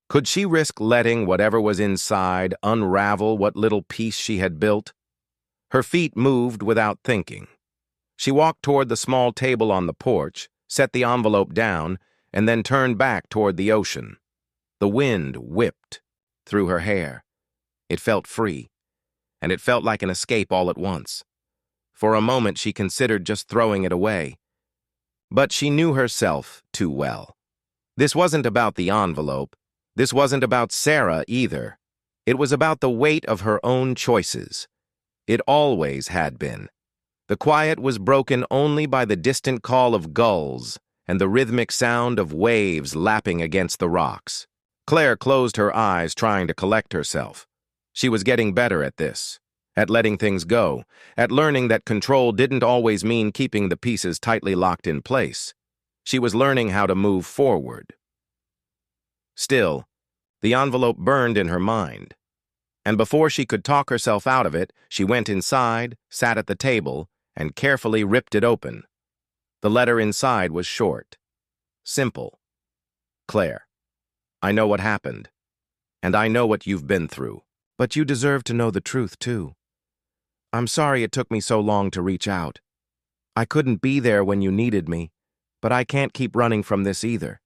Could she risk letting whatever was inside unravel what little piece she had built? Her feet moved without thinking. She walked toward the small table on the porch, set the envelope down, and then turned back toward the ocean. The wind whipped through her hair. It felt free, and it felt like an escape all at once. For a moment she considered just throwing it away. But she knew herself too well. This wasn't about the envelope. This wasn't about Sarah either. It was about the weight of her own choices. It always had been. The quiet was broken only by the distant call of gulls and the rhythmic sound of waves lapping against the rocks. Claire closed her eyes, trying to collect herself. She was getting better at this, at letting things go, at learning that control didn't always mean keeping the pieces tightly locked in place. She was learning how to move forward. Still, the envelope burned in her mind, and before she could talk herself out of it, she went inside, sat at the table, and carefully ripped it open. The letter inside was short, simple. Claire, I know what happened, and I know what you've been through, but you deserve to know the truth, too. I'm sorry it took me so long to reach out. I couldn't be there when you needed me, but I can't keep running from this either.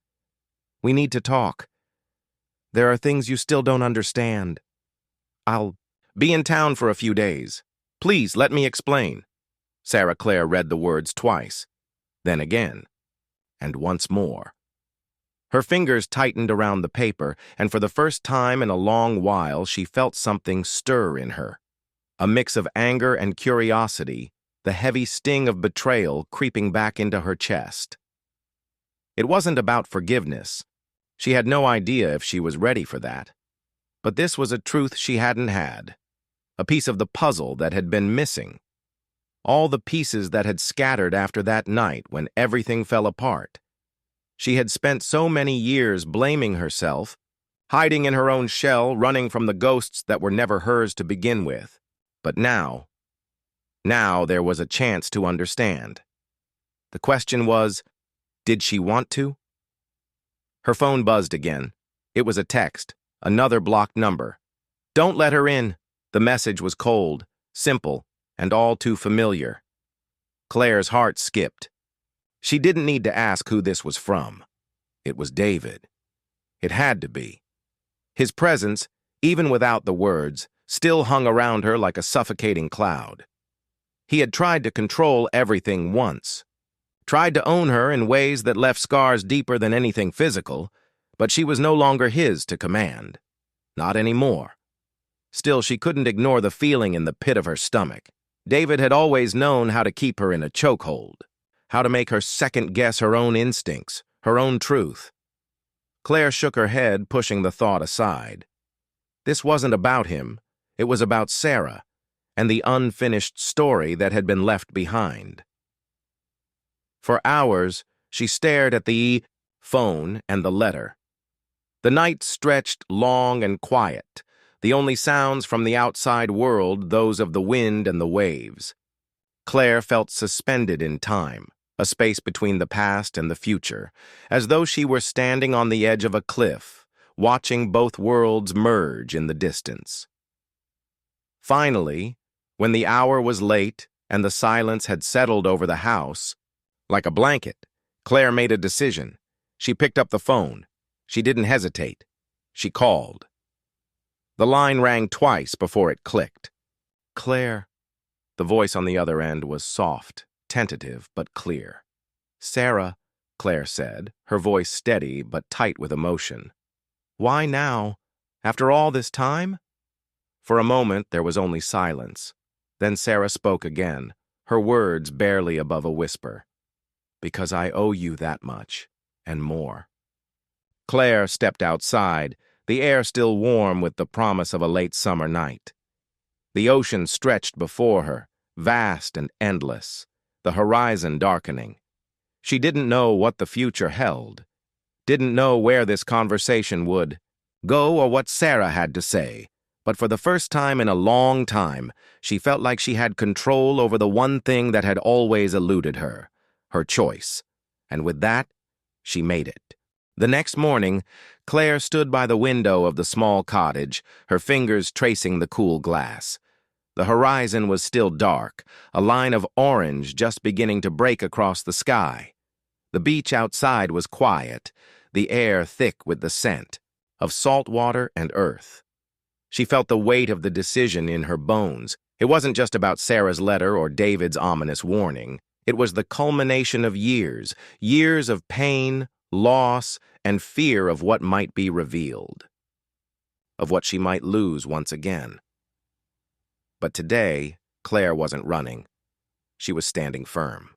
We need to talk. There are things you still don't understand. I'll be in town for a few days. Please let me explain. Sarah Claire read the words twice, then again, and once more. Her fingers tightened around the paper, and for the first time in a long while she felt something stir in her. A mix of anger and curiosity, the heavy sting of betrayal creeping back into her chest. It wasn't about forgiveness. She had no idea if she was ready for that. But this was a truth she hadn't had, a piece of the puzzle that had been missing. All the pieces that had scattered after that night when everything fell apart. She had spent so many years blaming herself, hiding in her own shell, running from the ghosts that were never hers to begin with. But now there was a chance to understand. The question was, did she want to? Her phone buzzed again. It was a text, another blocked number. Don't let her in. The message was cold, simple, and all too familiar. Claire's heart skipped. She didn't need to ask who this was from. It was David. It had to be. His presence, even without the words, still hung around her like a suffocating cloud. He had tried to control everything once. Tried to own her in ways that left scars deeper than anything physical, but she was no longer his to command. Not anymore. Still, she couldn't ignore the feeling in the pit of her stomach. David had always known how to keep her in a chokehold, how to make her second-guess her own instincts, her own truth. Claire shook her head, pushing the thought aside. This wasn't about him. It was about Sarah, and the unfinished story that had been left behind. For hours, she stared at the phone and the letter. The night stretched long and quiet, the only sounds from the outside world those of the wind and the waves. Claire felt suspended in time, a space between the past and the future, as though she were standing on the edge of a cliff, watching both worlds merge in the distance. Finally, when the hour was late and the silence had settled over the house, like a blanket, Claire made a decision. She picked up the phone. She didn't hesitate. She called. The line rang twice before it clicked. Claire. The voice on the other end was soft, tentative, but clear. Sarah, Claire said, her voice steady but tight with emotion. Why now? After all this time? For a moment, there was only silence. Then Sarah spoke again, her words barely above a whisper. Because I owe you that much, and more. Claire stepped outside, the air still warm with the promise of a late summer night. The ocean stretched before her, vast and endless, the horizon darkening. She didn't know what the future held, didn't know where this conversation would go or what Sarah had to say, but for the first time in a long time, she felt like she had control over the one thing that had always eluded her. Her choice, and with that, she made it. The next morning, Claire stood by the window of the small cottage, her fingers tracing the cool glass. The horizon was still dark, a line of orange just beginning to break across the sky. The beach outside was quiet, the air thick with the scent of salt water and earth. She felt the weight of the decision in her bones. It wasn't just about Sarah's letter or David's ominous warning. It was the culmination of years of pain, loss, and fear of what might be revealed, of what she might lose once again. But today, Claire wasn't running. She was standing firm.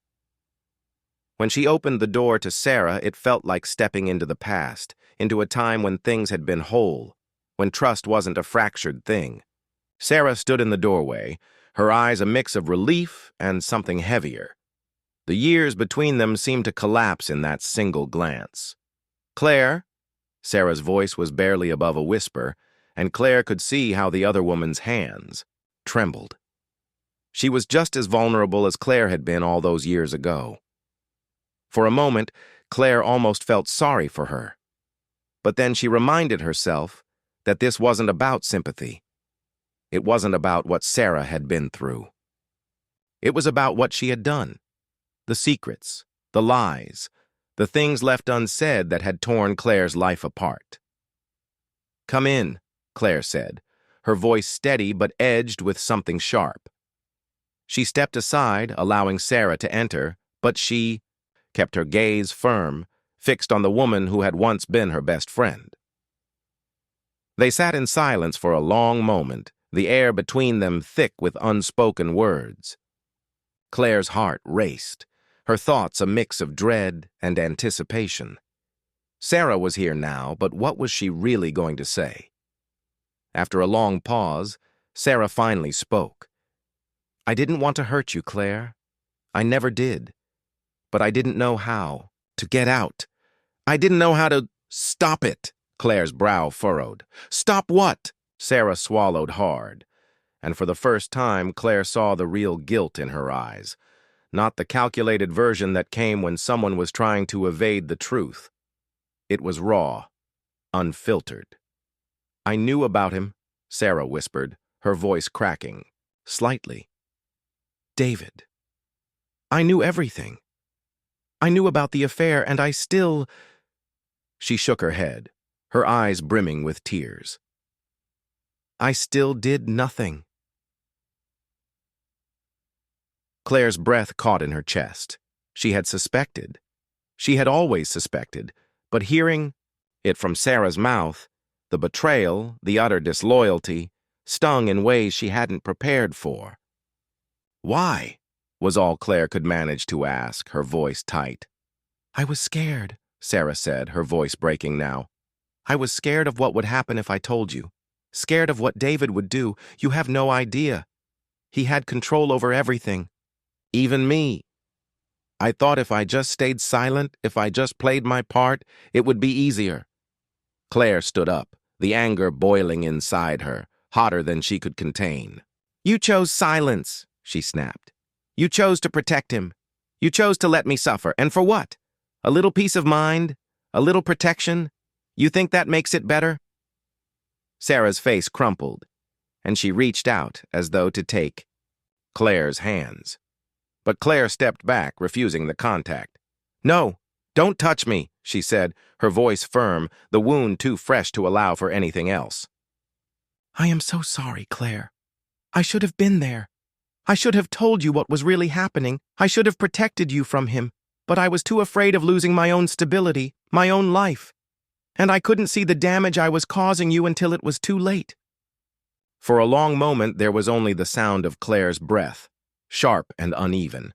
When she opened the door to Sarah, it felt like stepping into the past, into a time when things had been whole, when trust wasn't a fractured thing. Sarah stood in the doorway, her eyes a mix of relief and something heavier. The years between them seemed to collapse in that single glance. "Claire?" Sarah's voice was barely above a whisper, and Claire could see how the other woman's hands trembled. She was just as vulnerable as Claire had been all those years ago. For a moment, Claire almost felt sorry for her. But then she reminded herself that this wasn't about sympathy. It wasn't about what Sarah had been through. It was about what she had done. The secrets, the lies, the things left unsaid that had torn Claire's life apart. "Come in," Claire said, her voice steady but edged with something sharp. She stepped aside, allowing Sarah to enter, but she kept her gaze firm, fixed on the woman who had once been her best friend. They sat in silence for a long moment, the air between them thick with unspoken words. Claire's heart raced, her thoughts a mix of dread and anticipation. Sarah was here now, but what was she really going to say? After a long pause, Sarah finally spoke. "I didn't want to hurt you, Claire. I never did. But I didn't know how to get out. I didn't know how to stop it." Claire's brow furrowed. "Stop what?" Sarah swallowed hard, and for the first time Claire saw the real guilt in her eyes, not the calculated version that came when someone was trying to evade the truth. It was raw, unfiltered. "I knew about him," Sarah whispered, her voice cracking, slightly. "David. I knew everything. I knew about the affair, and I still—" She shook her head, her eyes brimming with tears. "I still did nothing." Claire's breath caught in her chest. She had suspected. She had always suspected, but hearing it from Sarah's mouth, the betrayal, the utter disloyalty, stung in ways she hadn't prepared for. "Why?" was all Claire could manage to ask, her voice tight. "I was scared," Sarah said, her voice breaking now. "I was scared of what would happen if I told you. Scared of what David would do. You have no idea. He had control over everything. Even me. I thought if I just stayed silent, if I just played my part, it would be easier." Claire stood up, the anger boiling inside her, hotter than she could contain. "You chose silence," she snapped. "You chose to protect him. You chose to let me suffer. And for what? A little peace of mind? A little protection? You think that makes it better?" Sarah's face crumpled, and she reached out as though to take Claire's hands. But Claire stepped back, refusing the contact. "No, don't touch me," she said, her voice firm, the wound too fresh to allow for anything else. "I am so sorry, Claire. I should have been there. I should have told you what was really happening. I should have protected you from him, but I was too afraid of losing my own stability, my own life. And I couldn't see the damage I was causing you until it was too late." For a long moment, there was only the sound of Claire's breath, sharp and uneven.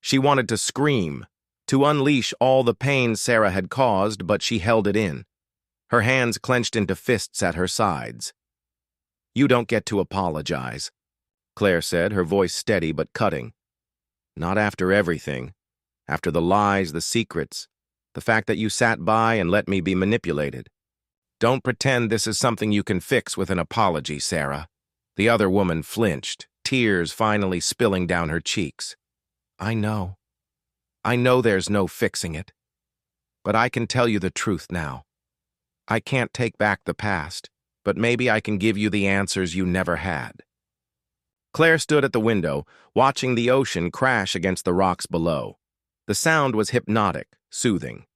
She wanted to scream, to unleash all the pain Sarah had caused, but she held it in, her hands clenched into fists at her sides. "You don't get to apologize," Claire said, her voice steady but cutting. "Not after everything. After the lies, the secrets, the fact that you sat by and let me be manipulated. Don't pretend this is something you can fix with an apology, Sarah." The other woman flinched, tears finally spilling down her cheeks. I know there's no fixing it. But I can tell you the truth now. I can't take back the past, but maybe I can give you the answers you never had." Claire stood at the window, watching the ocean crash against the rocks below. The sound was hypnotic, soothing.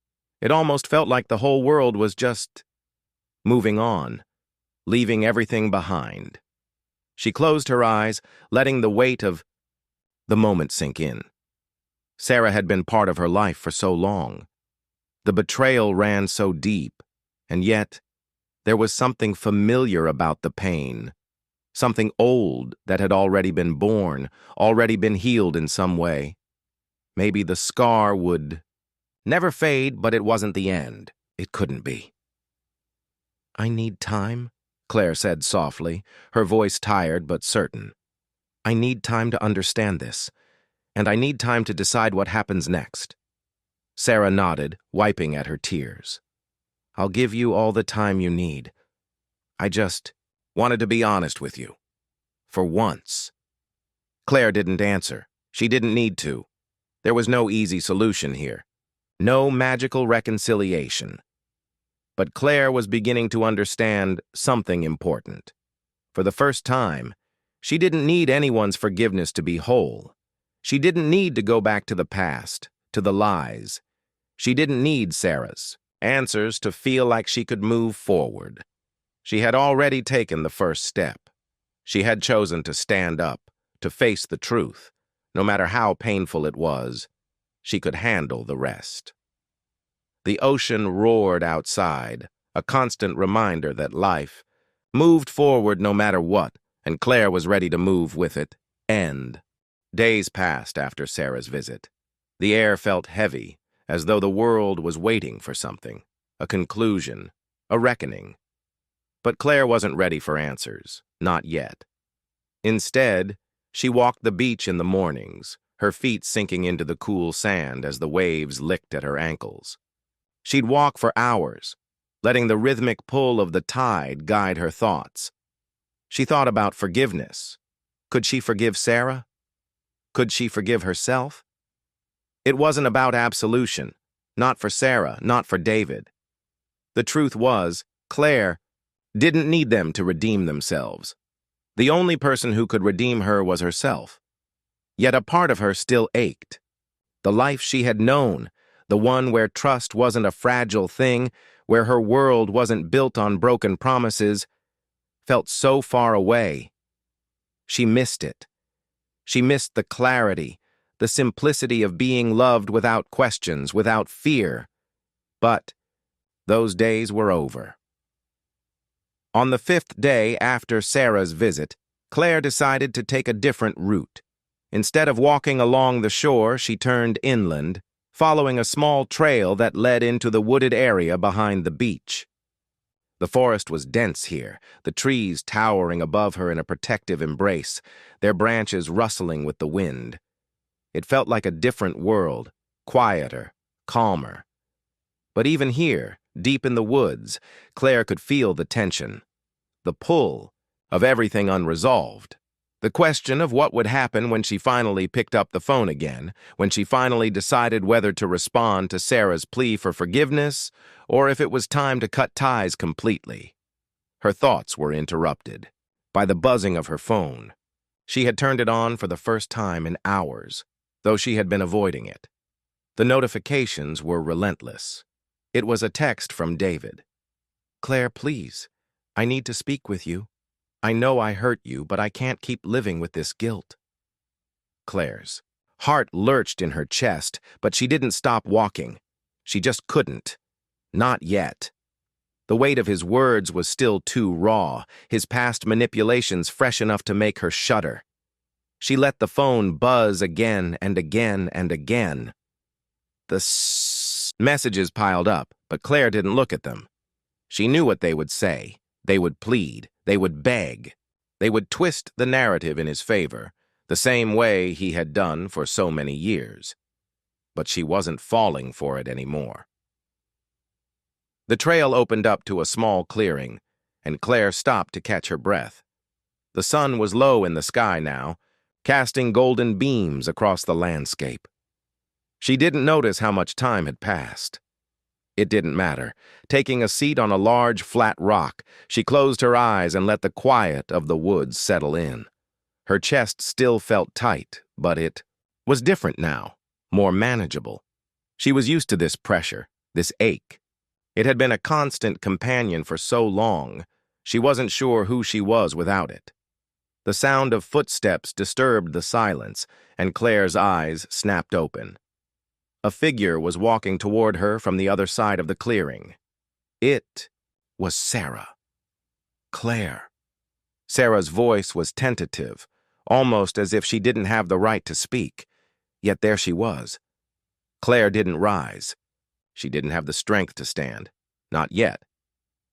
It almost felt like the whole world was just moving on, leaving everything behind. She closed her eyes, letting the weight of the moment sink in. Sarah had been part of her life for so long. The betrayal ran so deep, and yet there was something familiar about the pain, something old that had already been born, already been healed in some way. Maybe the scar would never fade, but it wasn't the end. It couldn't be. "I need time," Claire said softly, her voice tired but certain. "I need time to understand this, and I need time to decide what happens next." Sarah nodded, wiping at her tears. "I'll give you all the time you need. I just wanted to be honest with you. For once." Claire didn't answer. She didn't need to. There was no easy solution here. No magical reconciliation. But Claire was beginning to understand something important. For the first time, she didn't need anyone's forgiveness to be whole. She didn't need to go back to the past, to the lies. She didn't need Sarah's answers to feel like she could move forward. She had already taken the first step. She had chosen to stand up, to face the truth. No matter how painful it was, she could handle the rest. The ocean roared outside, a constant reminder that life moved forward no matter what, and Claire was ready to move with it. Days passed after Sarah's visit. The air felt heavy, as though the world was waiting for something, a conclusion, a reckoning. But Claire wasn't ready for answers, not yet. Instead, she walked the beach in the mornings, her feet sinking into the cool sand as the waves licked at her ankles. She'd walk for hours, letting the rhythmic pull of the tide guide her thoughts. She thought about forgiveness. Could she forgive Sarah? Could she forgive herself? It wasn't about absolution, not for Sarah, not for David. The truth was, Claire didn't need them to redeem themselves. The only person who could redeem her was herself. Yet a part of her still ached. The life she had known, the one where trust wasn't a fragile thing, where her world wasn't built on broken promises, felt so far away. She missed it. She missed the clarity, the simplicity of being loved without questions, without fear. But those days were over. On the 5th day after Sarah's visit, Claire decided to take a different route. Instead of walking along the shore, she turned inland, following a small trail that led into the wooded area behind the beach. The forest was dense here, the trees towering above her in a protective embrace, their branches rustling with the wind. It felt like a different world, quieter, calmer. But even here, deep in the woods, Claire could feel the tension, the pull of everything unresolved. The question of what would happen when she finally picked up the phone again, when she finally decided whether to respond to Sarah's plea for forgiveness, or if it was time to cut ties completely. Her thoughts were interrupted by the buzzing of her phone. She had turned it on for the first time in hours, though she had been avoiding it. The notifications were relentless. It was a text from David. "Claire, please, I need to speak with you. I know I hurt you, but I can't keep living with this guilt." Claire's heart lurched in her chest, but she didn't stop walking. She just couldn't. Not yet. The weight of his words was still too raw, his past manipulations fresh enough to make her shudder. She let the phone buzz again and again and again. The messages piled up, but Claire didn't look at them. She knew what they would say. They would plead. They would beg. They would twist the narrative in his favor, the same way he had done for so many years. But she wasn't falling for it anymore. The trail opened up to a small clearing, and Claire stopped to catch her breath. The sun was low in the sky now, casting golden beams across the landscape. She didn't notice how much time had passed. It didn't matter. Taking a seat on a large, flat rock, she closed her eyes and let the quiet of the woods settle in. Her chest still felt tight, but it was different now, more manageable. She was used to this pressure, this ache. It had been a constant companion for so long, she wasn't sure who she was without it. The sound of footsteps disturbed the silence, and Claire's eyes snapped open. A figure was walking toward her from the other side of the clearing. It was Sarah. Claire. Sarah's voice was tentative, almost as if she didn't have the right to speak. Yet there she was. Claire didn't rise. She didn't have the strength to stand. Not yet.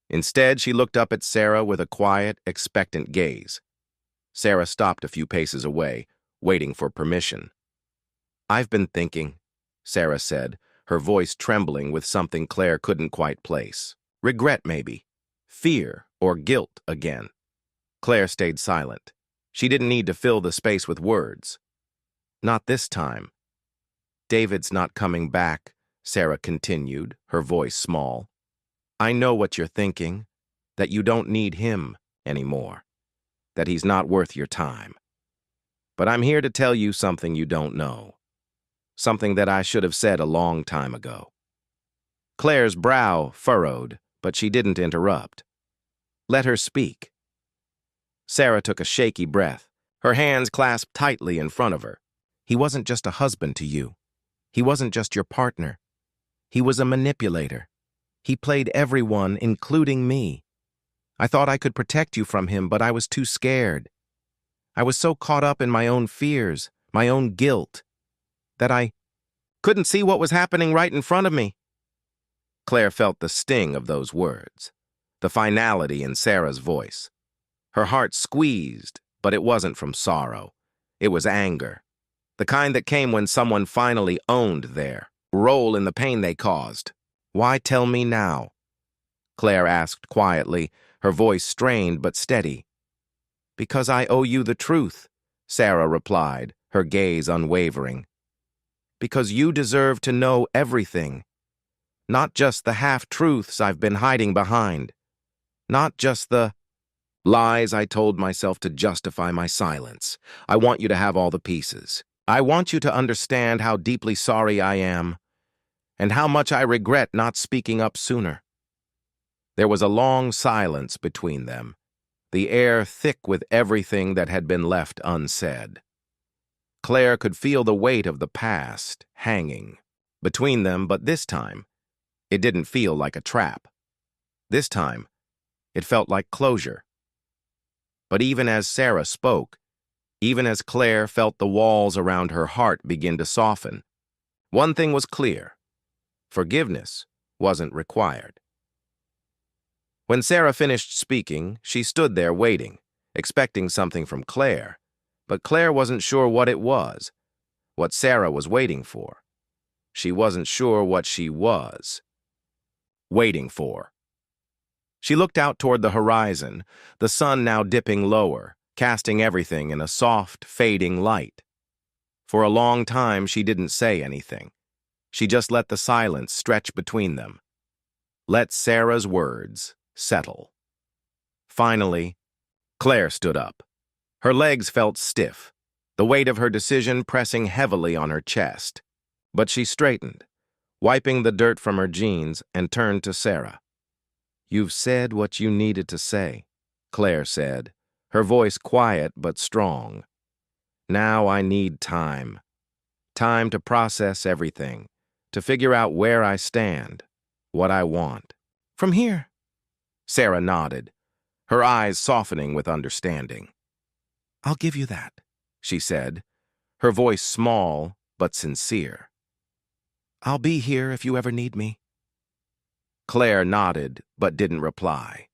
Instead, she looked up at Sarah with a quiet, expectant gaze. Sarah stopped a few paces away, waiting for permission. "I've been thinking," Sarah said, her voice trembling with something Claire couldn't quite place. Regret, maybe. Fear or guilt again. Claire stayed silent. She didn't need to fill the space with words. "Not this time." "David's not coming back," Sarah continued, her voice small. "I know what you're thinking, that you don't need him anymore, that he's not worth your time. But I'm here to tell you something you don't know, something that I should have said a long time ago." Claire's brow furrowed, but she didn't interrupt. Let her speak. Sarah took a shaky breath, her hands clasped tightly in front of her. "He wasn't just a husband to you. He wasn't just your partner. He was a manipulator. He played everyone, including me. I thought I could protect you from him, but I was too scared. I was so caught up in my own fears, my own guilt, that I couldn't see what was happening right in front of me." Claire felt the sting of those words, the finality in Sarah's voice. Her heart squeezed, but it wasn't from sorrow. It was anger, the kind that came when someone finally owned their role in the pain they caused. "Why tell me now?" Claire asked quietly, her voice strained but steady. "Because I owe you the truth," Sarah replied, her gaze unwavering. "Because you deserve to know everything. Not just the half-truths I've been hiding behind. Not just the lies I told myself to justify my silence. I want you to have all the pieces. I want you to understand how deeply sorry I am, and how much I regret not speaking up sooner." There was a long silence between them, the air thick with everything that had been left unsaid. Claire could feel the weight of the past hanging between them, but this time, it didn't feel like a trap. This time, it felt like closure. But even as Sarah spoke, even as Claire felt the walls around her heart begin to soften, one thing was clear: forgiveness wasn't required. When Sarah finished speaking, she stood there waiting, expecting something from Claire, but Claire wasn't sure what it was, what Sarah was waiting for. She wasn't sure what she was waiting for. She looked out toward the horizon, the sun now dipping lower, casting everything in a soft, fading light. For a long time, she didn't say anything. She just let the silence stretch between them. Let Sarah's words settle. Finally, Claire stood up. Her legs felt stiff, the weight of her decision pressing heavily on her chest. But she straightened, wiping the dirt from her jeans, and turned to Sarah. "You've said what you needed to say," Claire said, her voice quiet but strong. "Now I need time. Time to process everything, to figure out where I stand, what I want." "From here?" Sarah nodded, her eyes softening with understanding. "I'll give you that," she said, her voice small but sincere. "I'll be here if you ever need me." Claire nodded but didn't reply.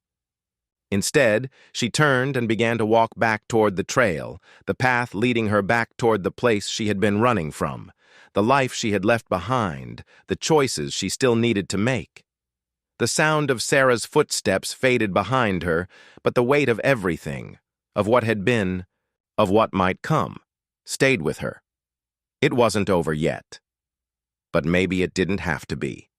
Instead, she turned and began to walk back toward the trail, the path leading her back toward the place she had been running from, the life she had left behind, the choices she still needed to make. The sound of Sarah's footsteps faded behind her, but the weight of everything, of what had been, of what might come, stayed with her. It wasn't over yet, but maybe it didn't have to be.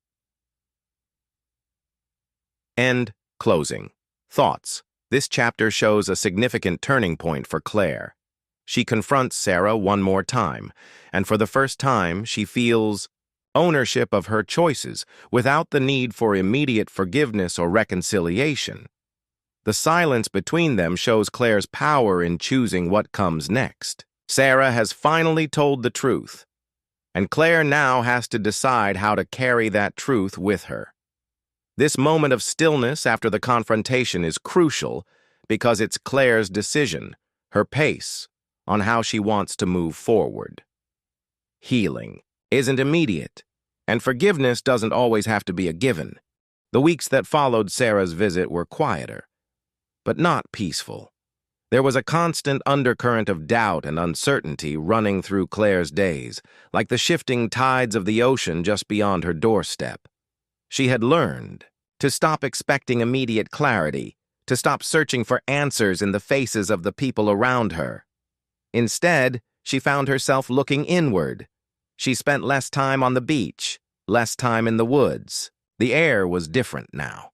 End closing. Thoughts. This chapter shows a significant turning point for Claire. She confronts Sarah one more time, and for the first time, she feels ownership of her choices without the need for immediate forgiveness or reconciliation. The silence between them shows Claire's power in choosing what comes next. Sarah has finally told the truth, and Claire now has to decide how to carry that truth with her. This moment of stillness after the confrontation is crucial because it's Claire's decision, her pace, on how she wants to move forward. Healing isn't immediate, and forgiveness doesn't always have to be a given. The weeks that followed Sarah's visit were quieter, but not peaceful. There was a constant undercurrent of doubt and uncertainty running through Claire's days, like the shifting tides of the ocean just beyond her doorstep. She had learned to stop expecting immediate clarity, to stop searching for answers in the faces of the people around her. Instead, she found herself looking inward. She spent less time on the beach, less time in the woods. The air was different now,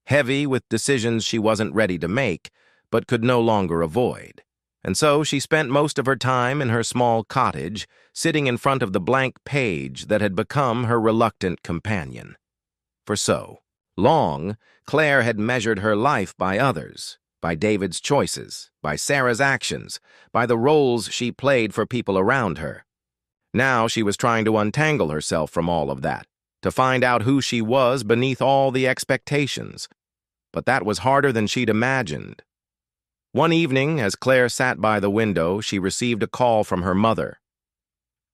heavy with decisions she wasn't ready to make, but could no longer avoid. And so she spent most of her time in her small cottage, sitting in front of the blank page that had become her reluctant companion. For so long, Claire had measured her life by others, by David's choices, by Sarah's actions, by the roles she played for people around her. Now she was trying to untangle herself from all of that, to find out who she was beneath all the expectations. But that was harder than she'd imagined. One evening, as Claire sat by the window, she received a call from her mother.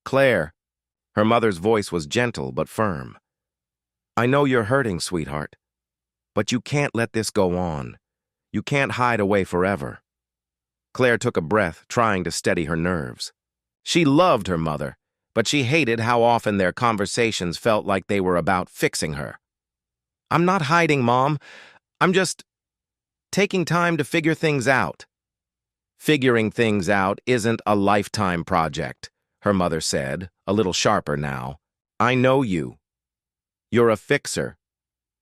"Claire." Her mother's voice was gentle but firm. "I know you're hurting, sweetheart, but you can't let this go on. You can't hide away forever." Claire took a breath, trying to steady her nerves. She loved her mother, but she hated how often their conversations felt like they were about fixing her. "I'm not hiding, Mom. I'm just taking time to figure things out." "Figuring things out isn't a lifetime project," her mother said, a little sharper now. "I know you. You're a fixer.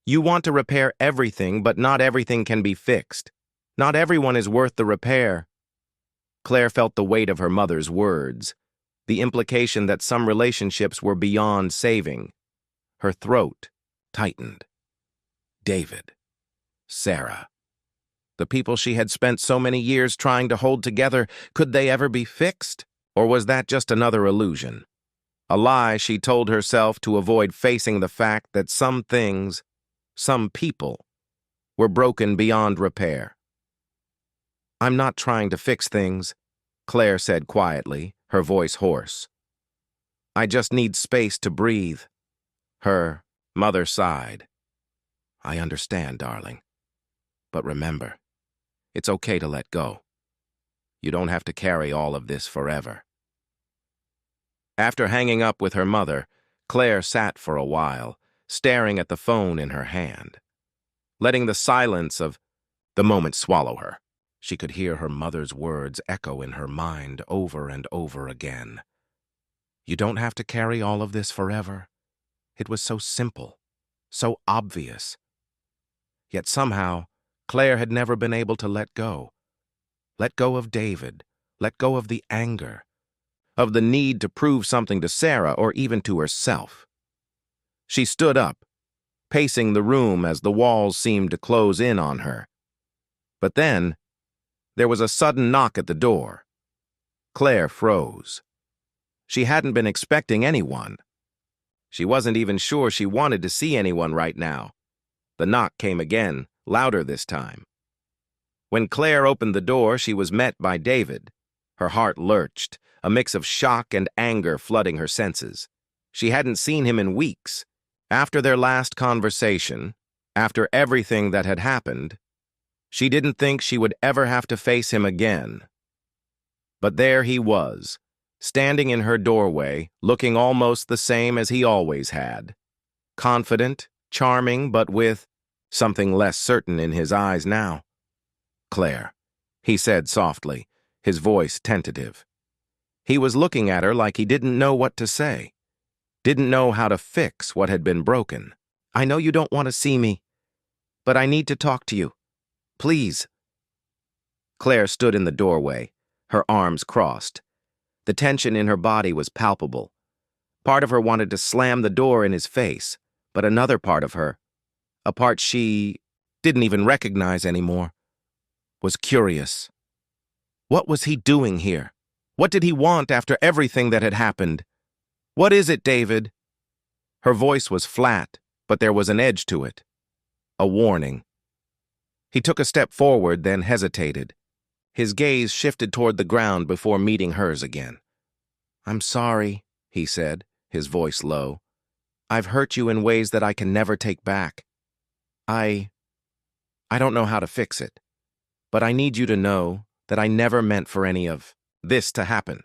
You want to repair everything, but not everything can be fixed. Not everyone is worth the repair." Claire felt the weight of her mother's words, the implication that some relationships were beyond saving. Her throat tightened. David. Sarah. The people she had spent so many years trying to hold together, could they ever be fixed? Or was that just another illusion? A lie she told herself to avoid facing the fact that some things, some people, were broken beyond repair. "I'm not trying to fix things," Claire said quietly, her voice hoarse. "I just need space to breathe." Her mother sighed. "I understand, darling. But remember, it's okay to let go. You don't have to carry all of this forever." After hanging up with her mother, Claire sat for a while, staring at the phone in her hand. Letting the silence of the moment swallow her, she could hear her mother's words echo in her mind over and over again. You don't have to carry all of this forever. It was so simple, so obvious. Yet somehow, Claire had never been able to let go. Let go of David, let go of the anger, of the need to prove something to Sarah or even to herself. She stood up, pacing the room as the walls seemed to close in on her. But then, there was a sudden knock at the door. Claire froze. She hadn't been expecting anyone. She wasn't even sure she wanted to see anyone right now. The knock came again, louder this time. When Claire opened the door, she was met by David. Her heart lurched, a mix of shock and anger flooding her senses. She hadn't seen him in weeks. After their last conversation, after everything that had happened, she didn't think she would ever have to face him again. But there he was, standing in her doorway, looking almost the same as he always had. Confident, charming, but with something less certain in his eyes now. "Claire," he said softly, his voice tentative. He was looking at her like he didn't know what to say, didn't know how to fix what had been broken. "I know you don't want to see me, but I need to talk to you. Please." Claire stood in the doorway, her arms crossed. The tension in her body was palpable. Part of her wanted to slam the door in his face, but another part of her, a part she didn't even recognize anymore, was curious. What was he doing here? What did he want after everything that had happened? "What is it, David?" Her voice was flat, but there was an edge to it. A warning. He took a step forward, then hesitated. His gaze shifted toward the ground before meeting hers again. "I'm sorry," he said, his voice low. "I've hurt you in ways that I can never take back. I don't know how to fix it, but I need you to know that I never meant for any of this to happen."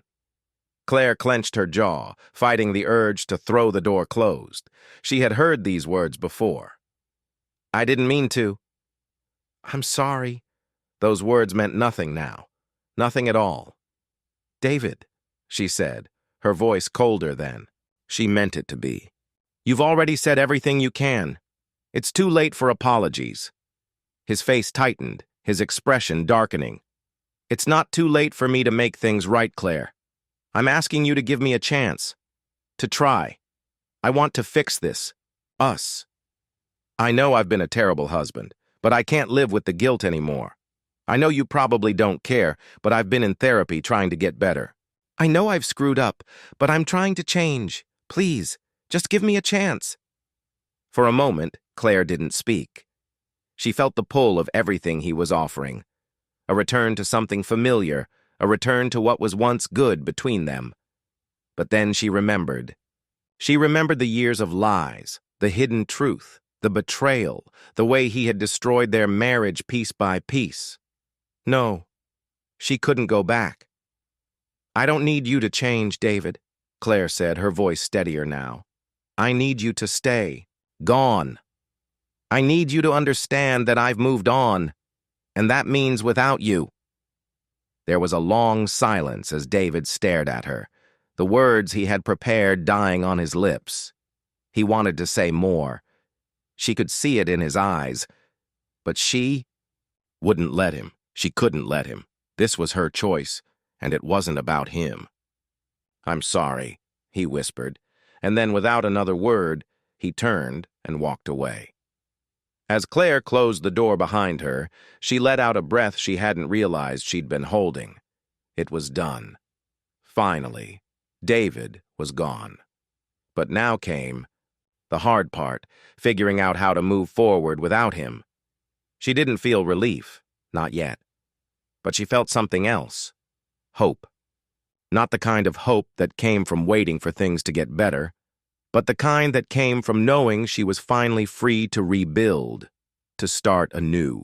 Claire clenched her jaw, fighting the urge to throw the door closed. She had heard these words before. "I didn't mean to." "I'm sorry." Those words meant nothing now. Nothing at all. "David," she said, her voice colder than she meant it to be. "You've already said everything you can. It's too late for apologies." His face tightened, his expression darkening. "It's not too late for me to make things right, Claire. I'm asking you to give me a chance. To try. I want to fix this. Us. I know I've been a terrible husband, but I can't live with the guilt anymore. I know you probably don't care, but I've been in therapy trying to get better. I know I've screwed up, but I'm trying to change. Please, just give me a chance." For a moment, Claire didn't speak. She felt the pull of everything he was offering. A return to something familiar, a return to what was once good between them. But then she remembered. She remembered the years of lies, the hidden truth, the betrayal, the way he had destroyed their marriage piece by piece. No, she couldn't go back. "I don't need you to change, David," Claire said, her voice steadier now. "I need you to stay. Gone. I need you to understand that I've moved on, and that means without you." There was a long silence as David stared at her, the words he had prepared dying on his lips. He wanted to say more. She could see it in his eyes, but she wouldn't let him. She couldn't let him. This was her choice, and it wasn't about him. "I'm sorry," he whispered, and then without another word, he turned and walked away. As Claire closed the door behind her, she let out a breath she hadn't realized she'd been holding. It was done. Finally, David was gone. But now came the hard part, figuring out how to move forward without him. She didn't feel relief, not yet. But she felt something else. Hope. Not the kind of hope that came from waiting for things to get better, but the kind that came from knowing she was finally free to rebuild, to start anew.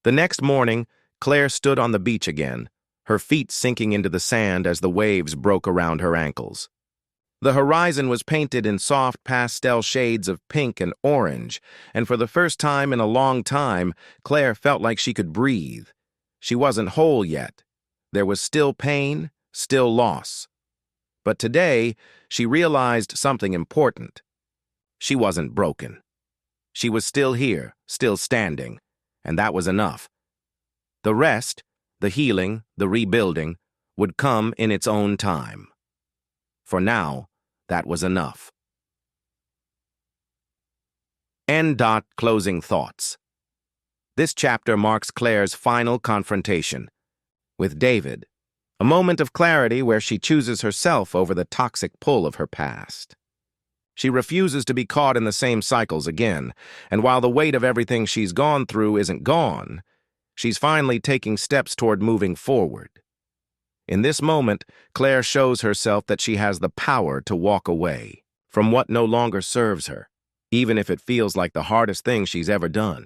The next morning, Claire stood on the beach again, her feet sinking into the sand as the waves broke around her ankles. The horizon was painted in soft pastel shades of pink and orange, and for the first time in a long time, Claire felt like she could breathe. She wasn't whole yet. There was still pain, still loss. But today, she realized something important. She wasn't broken. She was still here, still standing, and that was enough. The rest, the healing, the rebuilding, would come in its own time. For now, that was enough. End. Closing thoughts. This chapter marks Claire's final confrontation with David, a moment of clarity where she chooses herself over the toxic pull of her past. She refuses to be caught in the same cycles again, and while the weight of everything she's gone through isn't gone, she's finally taking steps toward moving forward. In this moment, Claire shows herself that she has the power to walk away from what no longer serves her, even if it feels like the hardest thing she's ever done.